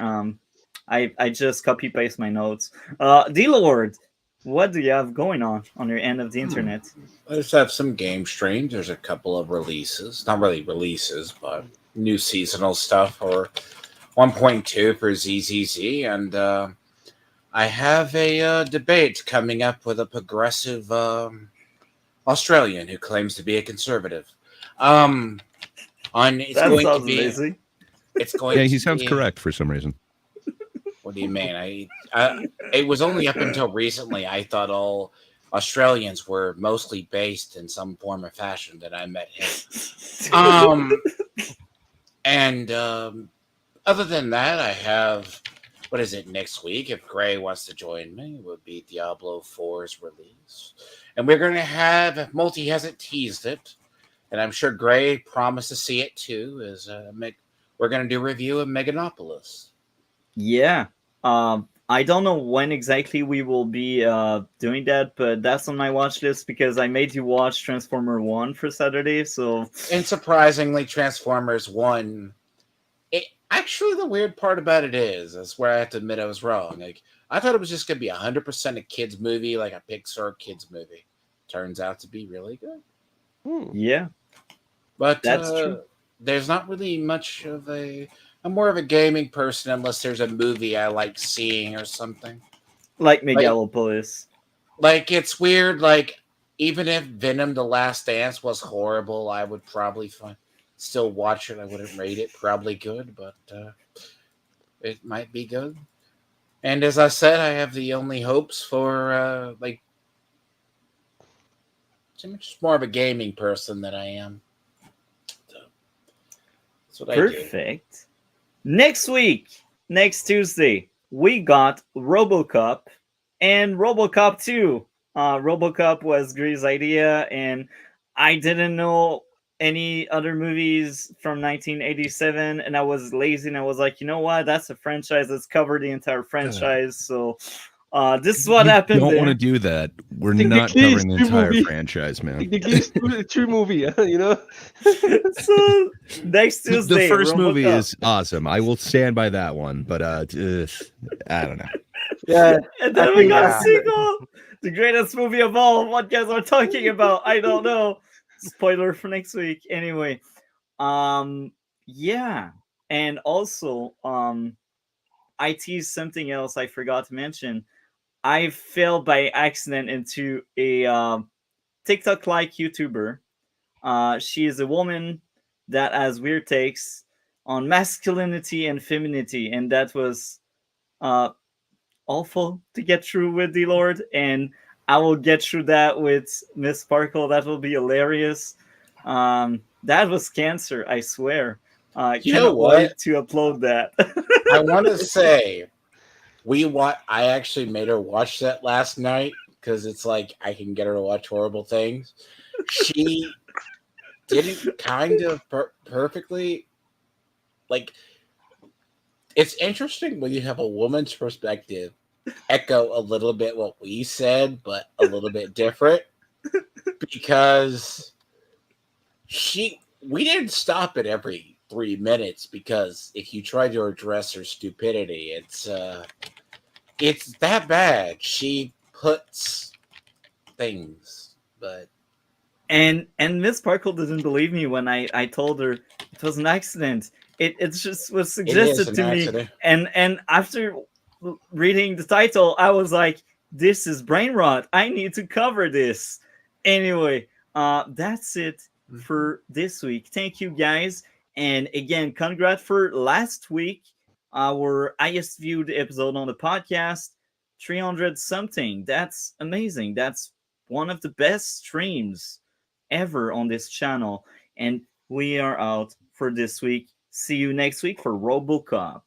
I just copy paste my notes. Dlord, what do you have going on your end of the internet? I just have some game streams. There's a couple of releases, not really releases, but new seasonal stuff for 1.2 for ZZZ, and I have a debate coming up with a progressive Australian who claims to be a conservative. It's That going to sounds be. amazing. It's going. Yeah, to he sounds be- correct for some reason. What do you mean? It was only up until recently I thought all Australians were mostly based in some form or fashion that I met him. And other than that, I have, what is it, next week? If Grey wants to join me, it would be Diablo 4's release. And we're going to have, Multi hasn't teased it, and I'm sure Grey promised to see it too, is we're going to do a review of Meganopolis. Yeah. I don't know when exactly we will be doing that, but that's on my watch list because I made you watch Transformer 1 for Saturday, so... And surprisingly, Transformers 1... Actually, the weird part about it is where I have to admit I was wrong. Like, I thought it was just going to be 100% a kids movie, like a Pixar kids movie. Turns out to be really good. Yeah. But That's true. There's not really much of a... I'm more of a gaming person unless there's a movie I like seeing or something. Like Megalopolis. Like, it's weird. Like, even if Venom The Last Dance was horrible, I would probably still watch it. I wouldn't rate it probably good, but it might be good. And as I said, I have the only hopes for I'm just more of a gaming person than I am. So, that's what I do. Perfect. Next week, next Tuesday, we got RoboCop and RoboCop 2. RoboCop was Grey's idea, and I didn't know any other movies from 1987, and I was lazy, and I was like, you know what? That's a franchise. Let's cover the entire franchise. So this is what happened. Don't want to do that. We're not covering the entire franchise, man. The true movie, you know. So next Tuesday, The first movie RoboCop. is awesome. I will stand by that one, but I don't know. Yeah. And then we got a sequel, the greatest movie of all. What guys are talking about? I don't know. Spoiler for next week. Anyway, Yeah, and also I teased something else I forgot to mention. I fell by accident into a TikTok like YouTuber. She is a woman that has weird takes on masculinity and femininity, and that was uh, awful to get through with Dlord. And I will get through that with Miss Sparkle. That will be hilarious. That was cancer, I swear. I You know cannot what? wait to upload that. I want to say I actually made her watch that last night because it's like I can get her to watch horrible things. She didn't kind of perfectly like. It's interesting when you have a woman's perspective echo a little bit what we said, but a little bit different because we didn't stop at every 3 minutes because if you try to address her stupidity, it's that bad. She puts things, but And Miss Sparkle didn't believe me when I told her it was an accident. It just was it is suggested an to me, accident. and after reading the title, I was like, "This is brain rot. I need to cover this." Anyway, that's it for this week. Thank you guys, and again, congrats for last week, our highest viewed episode on the podcast, 300 something. That's amazing. That's one of the best streams ever on this channel. And we are out for this week. See you next week for RoboCop.